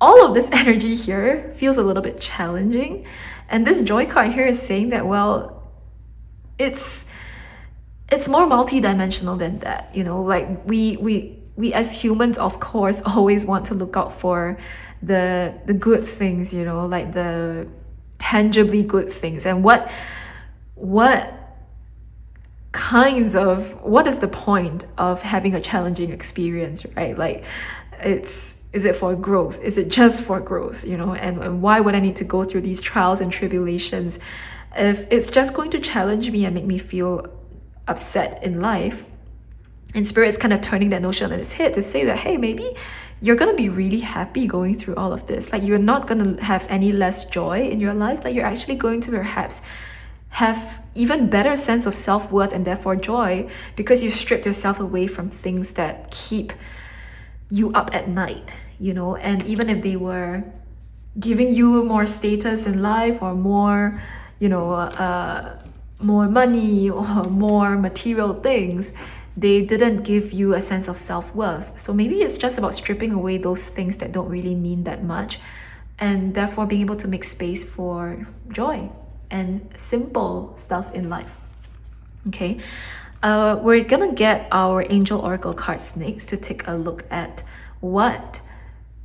all of this energy here feels a little bit challenging, and this joy card here is saying that, well, it's more multi-dimensional than that. Like we as humans, of course, always want to look out for the good things, like the tangibly good things. And what is the point of having a challenging experience, right? Like, is it for growth? Is it just for growth? And why would I need to go through these trials and tribulations if it's just going to challenge me and make me feel upset in life? And Spirit's kind of turning that notion on its head to say that, hey, maybe you're going to be really happy going through all of this. Like, you're not going to have any less joy in your life. Like, you're actually going to perhaps have even better sense of self-worth and therefore joy, because you stripped yourself away from things that keep you up at night, and even if they were giving you more status in life, or more, more money, or more material things, they didn't give you a sense of self-worth. So maybe it's just about stripping away those things that don't really mean that much, and therefore being able to make space for joy and simple stuff in life. Okay, we're gonna get our angel oracle cards next to take a look at what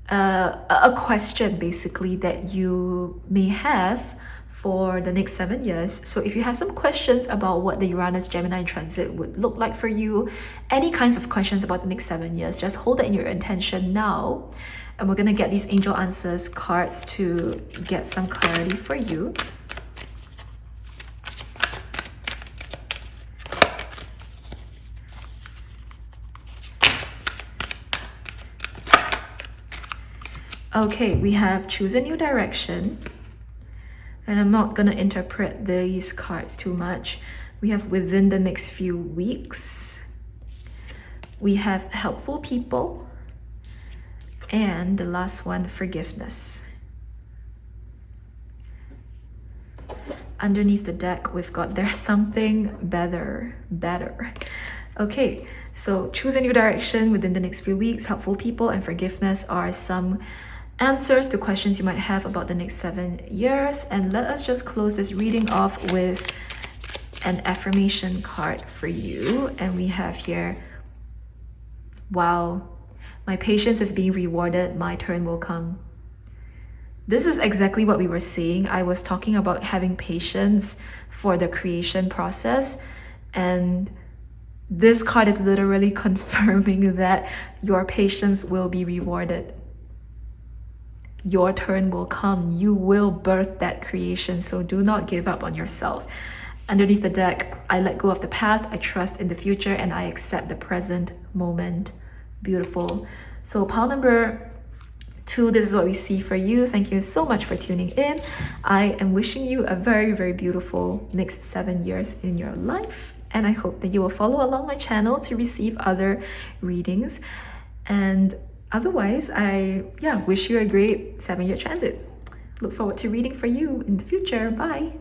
a question basically that you may have for the next 7 years. So if you have some questions about what the Uranus Gemini transit would look like for you, any kinds of questions about the next 7 years, just hold that in your intention now, and we're gonna get these angel answers cards to get some clarity for you. Okay, we have choose a new direction. And I'm not gonna interpret these cards too much. We have within the next few weeks. We have helpful people. And the last one, forgiveness. Underneath the deck, we've got there's something better. Okay, so choose a new direction within the next few weeks. Helpful people and forgiveness are some answers to questions you might have about the next 7 years. And let us just close this reading off with an affirmation card for you. And we have here, wow, my patience is being rewarded, my turn will come. This is exactly what we were saying. I was talking about having patience for the creation process, and this card is literally confirming that your patience will be rewarded. Your turn will come. You will birth that creation, so do not give up on yourself. Underneath the deck, I let go of the past, I trust in the future, and I accept the present moment. Beautiful. So pile number 2, this is what we see for you. Thank you so much for tuning in. I am wishing you a very, very beautiful next 7 years in your life. And I hope that you will follow along my channel to receive other readings. And otherwise, I wish you a great 7-year transit. Look forward to reading for you in the future. Bye.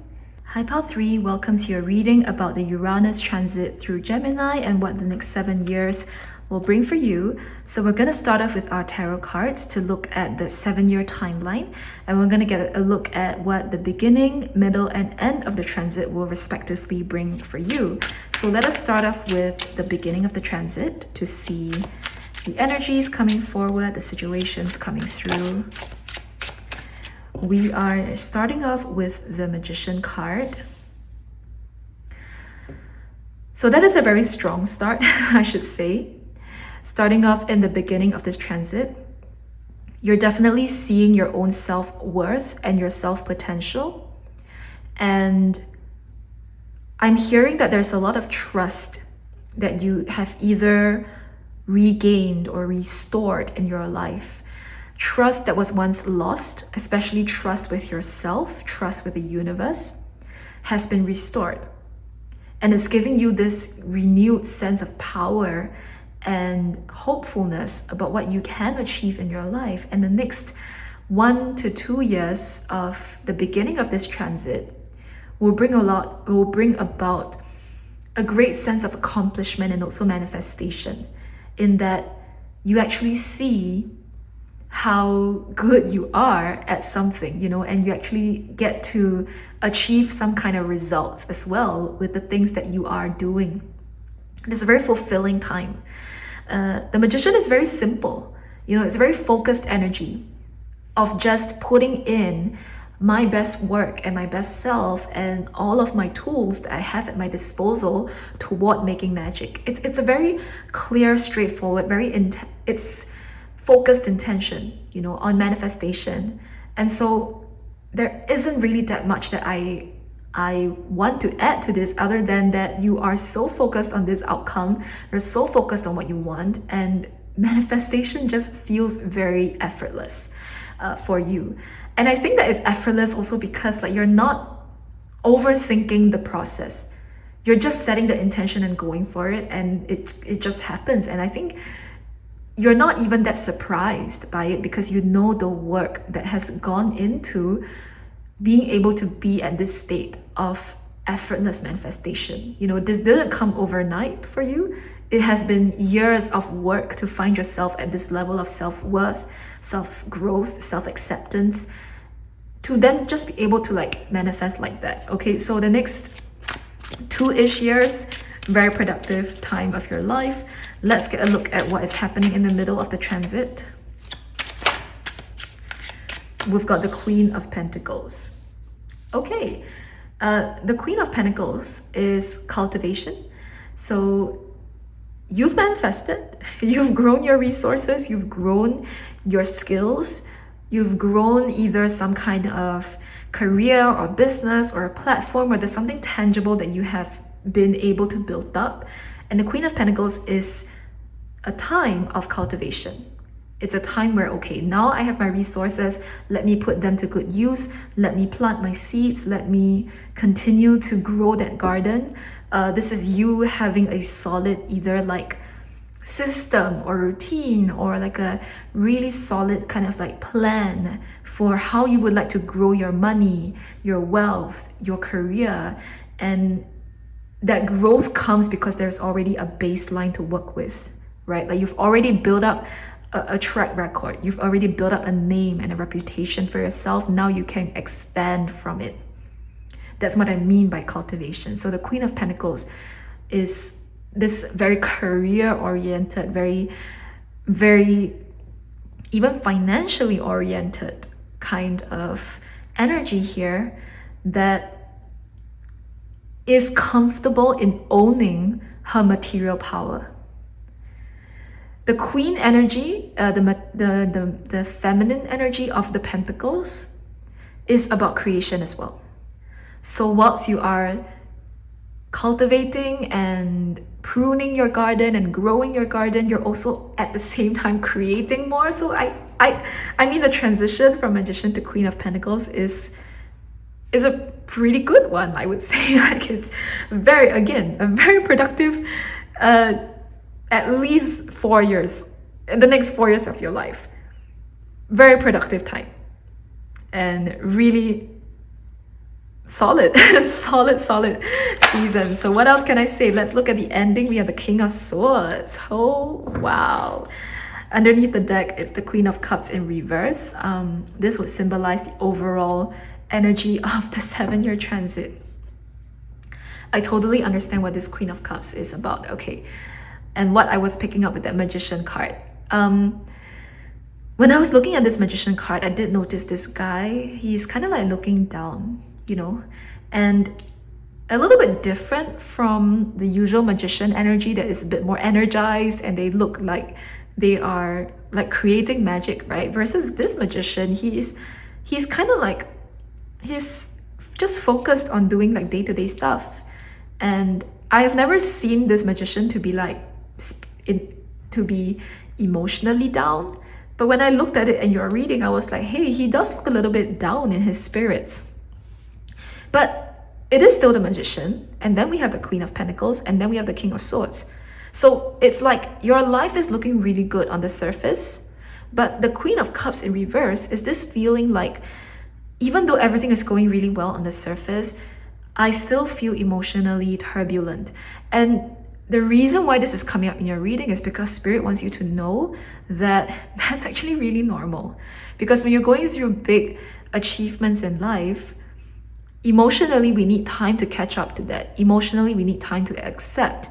Hi Pile 3, welcome to your reading about the Uranus transit through Gemini and what the next 7 years will bring for you. So we're going to start off with our tarot cards to look at the 7-year timeline, and we're going to get a look at what the beginning, middle, and end of the transit will respectively bring for you. So let us start off with the beginning of the transit to see the energies coming forward, the situations coming through. We are starting off with the Magician card. So that is a very strong start, I should say. Starting off in the beginning of this transit, you're definitely seeing your own self-worth and your self-potential. And I'm hearing that there's a lot of trust that you have either regained or restored in your life. Trust that was once lost, especially trust with yourself, trust with the universe, has been restored. And it's giving you this renewed sense of power and hopefulness about what you can achieve in your life. And the next 1 to 2 years of the beginning of this transit will bring about a great sense of accomplishment and also manifestation, in that you actually see how good you are at something, and you actually get to achieve some kind of results as well with the things that you are doing. It's a very fulfilling time. The Magician is very simple. It's a very focused energy of just putting in my best work and my best self and all of my tools that I have at my disposal toward making magic. It's a very clear, straightforward, it's focused intention, on manifestation. And so there isn't really that much that I want to add to this, other than that you are so focused on this outcome, you're so focused on what you want, and manifestation just feels very effortless for you. And I think that it's effortless also because you're not overthinking the process. You're just setting the intention and going for it, and it just happens. And I think you're not even that surprised by it because you know the work that has gone into being able to be at this state of effortless manifestation. This didn't come overnight for you. It has been years of work to find yourself at this level of self-worth, self-growth, self-acceptance, to then just be able to manifest like that. Okay, so the next 2-ish years, very productive time of your life. Let's get a look at what is happening in the middle of the transit. We've got the Queen of Pentacles. Okay, the Queen of Pentacles is cultivation. So you've manifested, you've grown your resources, you've grown your skills, you've grown either some kind of career or business or a platform, or there's something tangible that you have been able to build up. And the Queen of Pentacles is a time of cultivation. It's a time where, okay, now I have my resources, let me put them to good use, let me plant my seeds, let me continue to grow that garden. This is you having a solid either like system or routine or like a really solid kind of like plan for how you would like to grow your money, your wealth, your career. And that growth comes because there's already a baseline to work with, right? Like you've already built up a track record, you've already built up a name and a reputation for yourself. Now you can expand from it. That's what I mean by cultivation. So the Queen of Pentacles is this very career oriented, very even financially oriented kind of energy here that is comfortable in owning her material power. The Queen energy, the feminine energy of the Pentacles is about creation as well. So whilst you are cultivating and pruning your garden and growing your garden, you're also at the same time creating more. So I mean the transition from Magician to Queen of Pentacles is a pretty good one, I would say. Like it's a very productive at least 4 years, in the next 4 years of your life. Very productive time and really solid solid season. So what else can I say? Let's look at the ending. We have the King of Swords. Oh wow. Underneath the deck, it's the Queen of Cups in reverse. This would symbolize the overall energy of the 7-year transit. I totally understand what this Queen of Cups is about. Okay, and what I was picking up with that Magician card. When I was looking at this Magician card, I did notice this guy. He's kind of like looking down, you know, and a little bit different from the usual Magician energy that is a bit more energized and they look like they are like creating magic, right? Versus this Magician, he's kind of like, he's just focused on doing like day-to-day stuff. And I have never seen this Magician to be like to be emotionally down. But when I looked at it and you're reading, I was like, hey, he does look a little bit down in his spirits. But it is still the Magician. And then we have the Queen of Pentacles, and then we have the King of Swords. So it's like your life is looking really good on the surface, but the Queen of Cups in reverse is this feeling like, even though everything is going really well on the surface, I still feel emotionally turbulent. And the reason why this is coming up in your reading is because Spirit wants you to know that that's actually really normal. Because when you're going through big achievements in life, emotionally, we need time to catch up to that. Emotionally, we need time to accept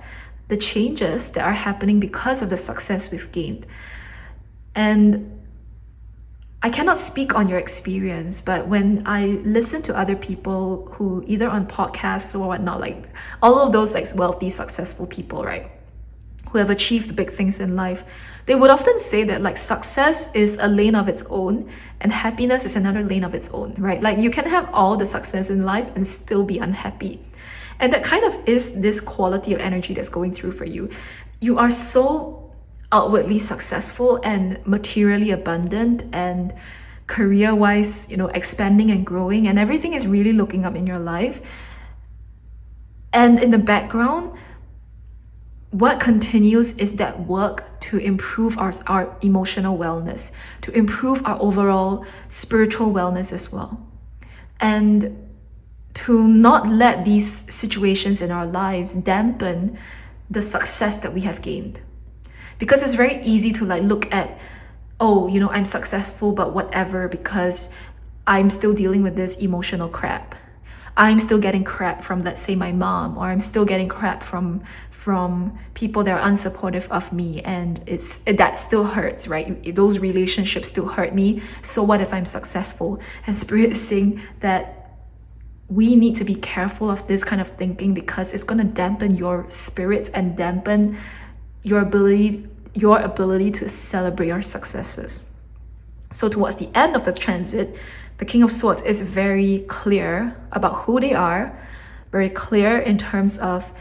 the changes that are happening because of the success we've gained. And I cannot speak on your experience, but when I listen to other people who either on podcasts or whatnot, like all of those like wealthy, successful people, right, who have achieved big things in life, they would often say that like success is a lane of its own and happiness is another lane of its own, right? Like you can have all the success in life and still be unhappy. And that kind of is this quality of energy that's going through for you. You are so outwardly successful and materially abundant and career-wise, you know, expanding and growing, and everything is really looking up in your life. And in the background, what continues is that work to improve our emotional wellness, to improve our overall spiritual wellness as well. And to not let these situations in our lives dampen the success that we have gained. Because it's very easy to like look at, oh, you know, I'm successful, but whatever, because I'm still dealing with this emotional crap. I'm still getting crap from, let's say, my mom, or I'm still getting crap from people that are unsupportive of me, and that still hurts, right? Those relationships still hurt me. So what if I'm successful? And Spirit is saying that we need to be careful of this kind of thinking, because it's going to dampen your spirit and dampen your ability to celebrate your successes. So towards the end of the transit, the King of Swords is very clear about who they are, very clear in terms of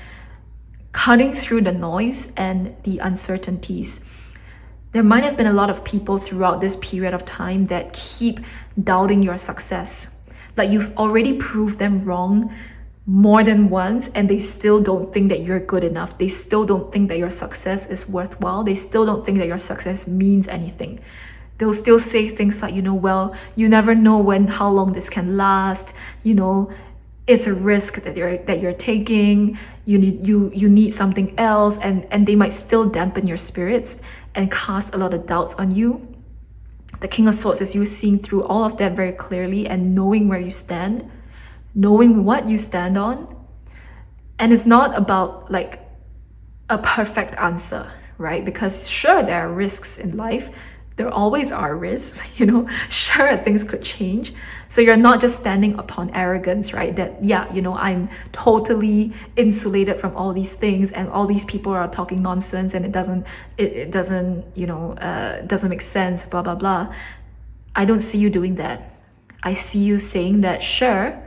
cutting through the noise and the uncertainties. There might have been a lot of people throughout this period of time that keep doubting your success. Like you've already proved them wrong more than once, and they still don't think that you're good enough. They still don't think that your success is worthwhile. They still don't think that your success means anything. They'll still say things like, well, you never know how long this can last. It's a risk that you're taking. You need something else, and they might still dampen your spirits and cast a lot of doubts on you. The King of Swords is you seeing through all of that very clearly and knowing where you stand, knowing what you stand on. And it's not about like a perfect answer, right? Because sure, there are risks in life. There always are risks, sure, things could change. So you're not just standing upon arrogance, right? That, I'm totally insulated from all these things and all these people are talking nonsense and it doesn't make sense, blah, blah, blah. I don't see you doing that. I see you saying that, sure,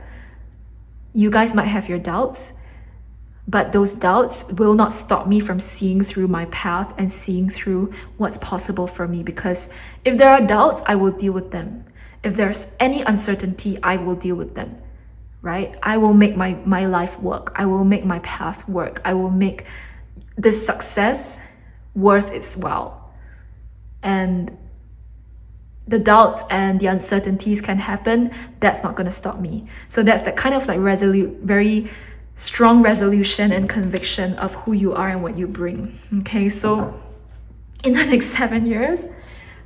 you guys might have your doubts, but those doubts will not stop me from seeing through my path and seeing through what's possible for me. Because if there are doubts, I will deal with them. If there's any uncertainty, I will deal with them, right? I will make my life work. I will make my path work. I will make this success worth its while. And the doubts and the uncertainties can happen. That's not going to stop me. So that's that kind of like very strong resolution and conviction of who you are and what you bring. Okay, so in the next 7 years,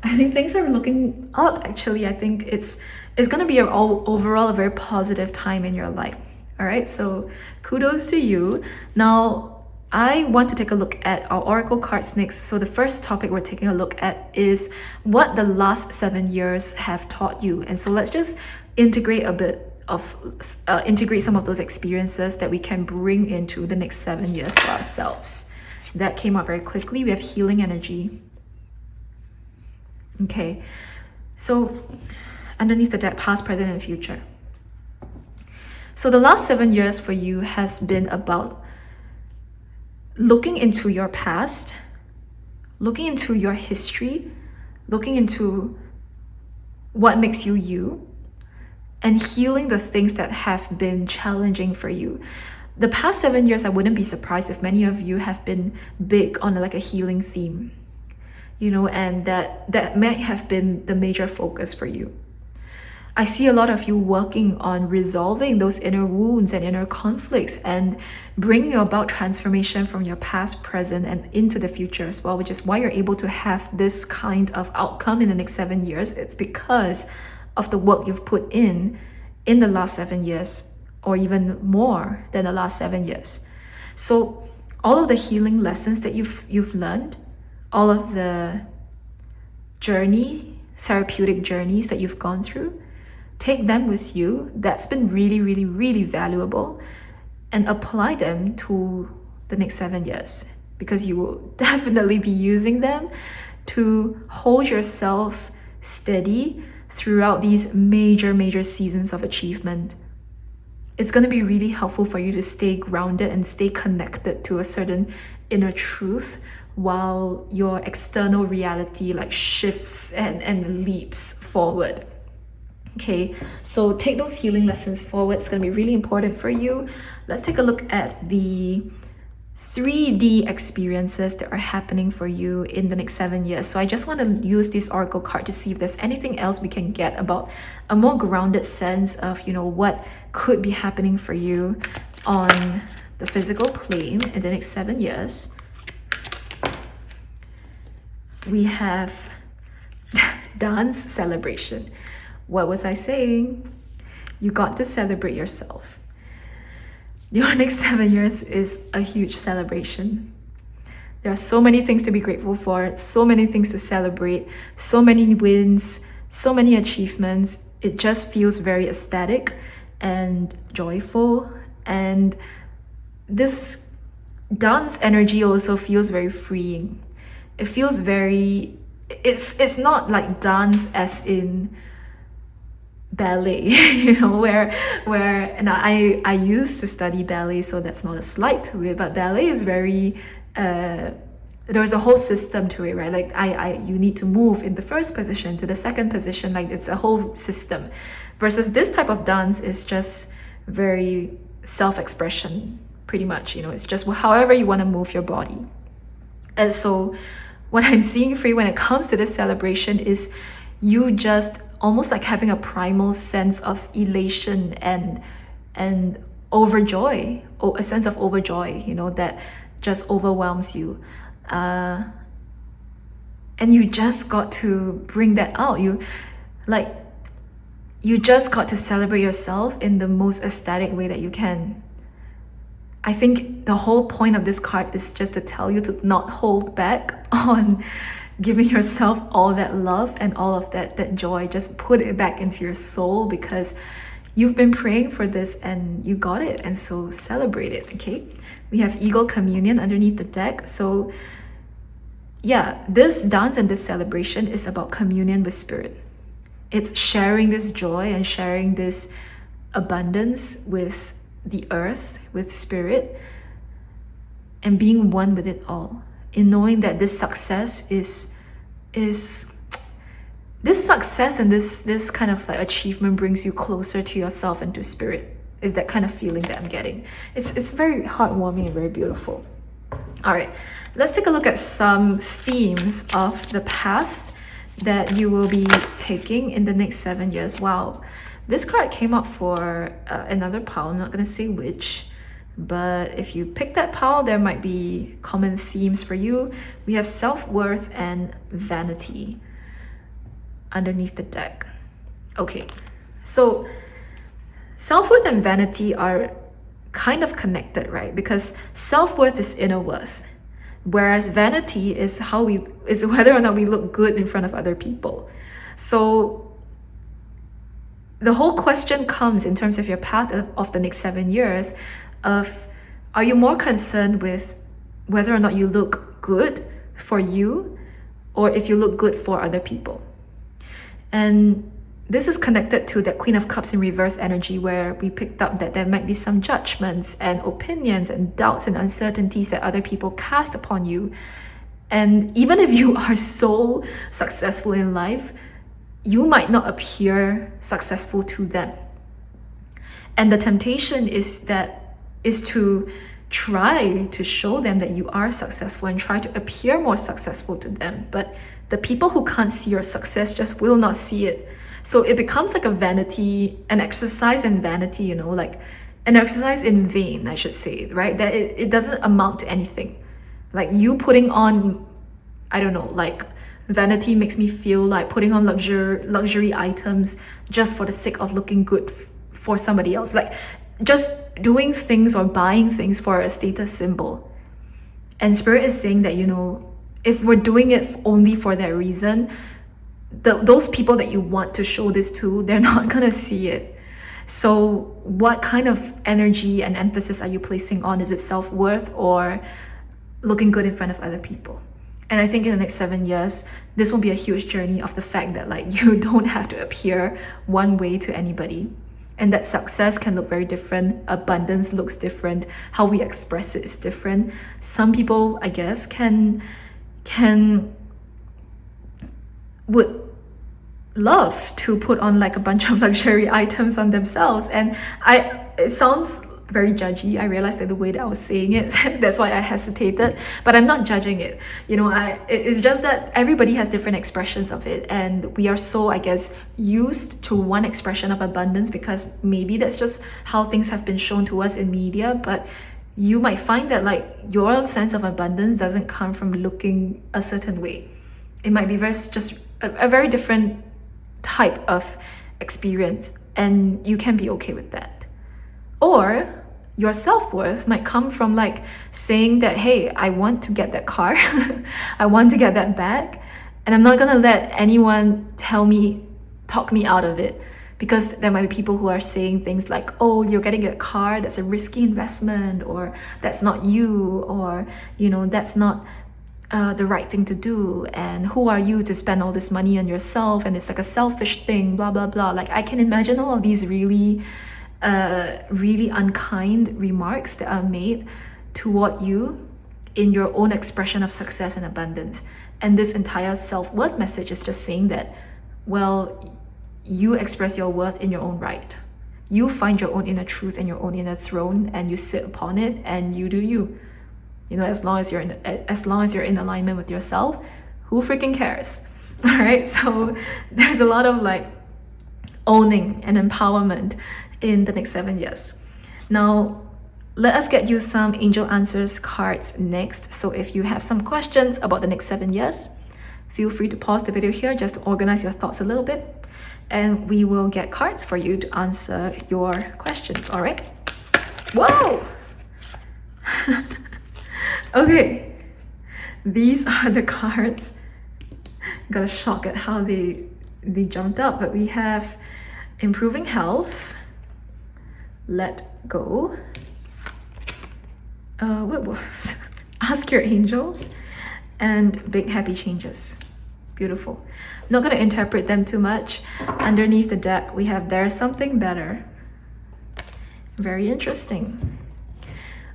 I think things are looking up. Actually, I think it's going to be overall a very positive time in your life. All right, so kudos to you. Now, I want to take a look at our oracle cards next. So the first topic we're taking a look at is what the last 7 years have taught you. And so let's just integrate some of those experiences that we can bring into the next 7 years for ourselves. That came out very quickly. We have healing energy. Okay, so underneath the deck, past, present, and future. So the last 7 years for you has been about looking into your past, looking into your history, looking into what makes you you, and healing the things that have been challenging for you. The past 7 years, I wouldn't be surprised if many of you have been big on like a healing theme, and that might have been the major focus for you. I see a lot of you working on resolving those inner wounds and inner conflicts and bringing about transformation from your past, present, and into the future as well, which is why you're able to have this kind of outcome in the next 7 years. It's because of the work you've put in the last 7 years, or even more than the last 7 years. So all of the healing lessons that you've learned, all of the therapeutic journeys that you've gone through, take them with you. That's been really, really, really valuable, and apply them to the next 7 years, because you will definitely be using them to hold yourself steady throughout these major seasons of achievement. It's going to be really helpful for you to stay grounded and stay connected to a certain inner truth while your external reality like shifts and leaps forward. Okay, so take those healing lessons forward. It's going to be really important for you. Let's take a look at the 3D experiences that are happening for you in the next 7 years. So I just want to use this oracle card to see if there's anything else we can get about a more grounded sense of, what could be happening for you on the physical plane in the next 7 years. We have dance celebration. What was I saying? You got to celebrate yourself. Your next 7 years is a huge celebration. There are so many things to be grateful for, so many things to celebrate, so many wins, so many achievements. It just feels very ecstatic and joyful. And this dance energy also feels very freeing. It feels very, it's not like dance as in ballet, where and I used to study ballet, so that's not a slight to it, but ballet is very there's a whole system to it, right? Like you need to move in the first position to the second position, like it's a whole system. Versus this type of dance is just very self-expression, pretty much, you know, it's just however you want to move your body. And so what I'm seeing for you when it comes to this celebration is you just almost like having a primal sense of elation and overjoy, or a sense of overjoy, you know, that just overwhelms you. And you just got to bring that out. You just got to celebrate yourself in the most ecstatic way that you can. I think the whole point of this card is just to tell you to not hold back on giving yourself all that love and all of that joy. Just put it back into your soul, because you've been praying for this and you got it, and so celebrate it. Okay, we have Eagle Communion underneath the deck. So yeah, this dance and this celebration is about communion with spirit. It's sharing this joy and sharing this abundance with the earth, with spirit, and being one with it all, in knowing that this success is this success and this kind of like achievement brings you closer to yourself and to spirit, is that kind of feeling that I'm getting. It's very heartwarming and very beautiful. All right, let's take a look at some themes of the path that you will be taking in the next 7 years. Wow, this card came up for another pile. I'm not gonna say which, but if you pick that pile, there might be common themes for you. We have self-worth and vanity underneath the deck. Okay, so self-worth and vanity are kind of connected, right? Because self-worth is inner worth, whereas vanity is whether or not we look good in front of other people. So the whole question comes in terms of your path of the next 7 years of, are you more concerned with whether or not you look good for you, or if you look good for other people? And this is connected to that Queen of Cups in reverse energy, where we picked up that there might be some judgments and opinions and doubts and uncertainties that other people cast upon you. And even if you are so successful in life, you might not appear successful to them. And the temptation is to try to show them that you are successful and try to appear more successful to them. But the people who can't see your success just will not see it. So it becomes like an exercise in vanity, you know, like an exercise in vain, I should say, right? That it doesn't amount to anything. Like you putting on, I don't know, like vanity makes me feel like putting on luxury items just for the sake of looking good for somebody else. Like just doing things or buying things for a status symbol. And Spirit is saying that, you know, if we're doing it only for that reason, those people that you want to show this to, they're not gonna see it. So what kind of energy and emphasis are you placing on? Is it self-worth or looking good in front of other people? And I think in the next 7 years, this will be a huge journey of the fact that like you don't have to appear one way to anybody, and that success can look very different, abundance looks different, how we express it is different. Some people, I guess, would love to put on like a bunch of luxury items on themselves, and it sounds very judgy. I realized that the way that I was saying it, that's why I hesitated, but I'm not judging it. You know, it's just that everybody has different expressions of it, and we are so, I guess, used to one expression of abundance because maybe that's just how things have been shown to us in media. But you might find that like your sense of abundance doesn't come from looking a certain way. It might be just a very different type of experience, and you can be okay with that. Or your self-worth might come from like saying that, hey, I want to get that car, I want to get that bag, and I'm not gonna let anyone talk me out of it, because there might be people who are saying things like, oh, you're getting a car, that's a risky investment, or that's not you, or you know, that's not the right thing to do, and who are you to spend all this money on yourself, and it's like a selfish thing, blah blah blah. Like I can imagine all of these really unkind remarks that are made toward you in your own expression of success and abundance. And this entire self-worth message is just saying that, well, you express your worth in your own right. You find your own inner truth and your own inner throne, and you sit upon it, and you do you. You know, as long as you're in alignment with yourself, who freaking cares? All right. So there's a lot of like owning and empowerment in the next 7 years. Now, let us get you some angel answers cards next. So if you have some questions about the next 7 years, feel free to pause the video here just to organize your thoughts a little bit, and we will get cards for you to answer your questions. All right. Whoa. Okay, these are the cards. Got a shock at how they jumped up, but we have improving health, let go, what was ask your angels, and big happy changes. Beautiful. Not going to interpret them too much. Underneath the deck we have there's something better. Very interesting.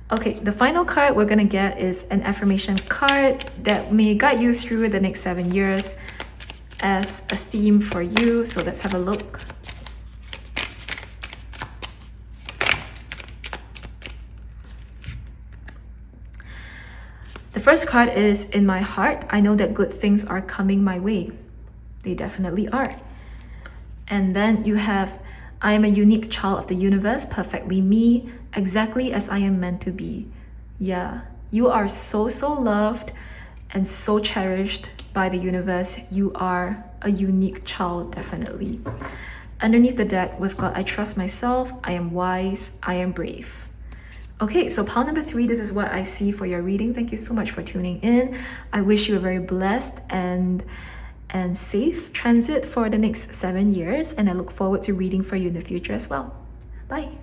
Okay, the final card we're going to get is an affirmation card that may guide you through the next 7 years as a theme for you. So let's have a look. The first card is, in my heart, I know that good things are coming my way. They definitely are. And then you have, I am a unique child of the universe, perfectly me, exactly as I am meant to be. Yeah, you are so loved and so cherished by the universe. You are a unique child, definitely. Underneath the deck, we've got, I trust myself, I am wise, I am brave. Okay, so pile number 3, this is what I see for your reading. Thank you so much for tuning in. I wish you a very blessed and safe transit for the next 7 years, and I look forward to reading for you in the future as well. Bye.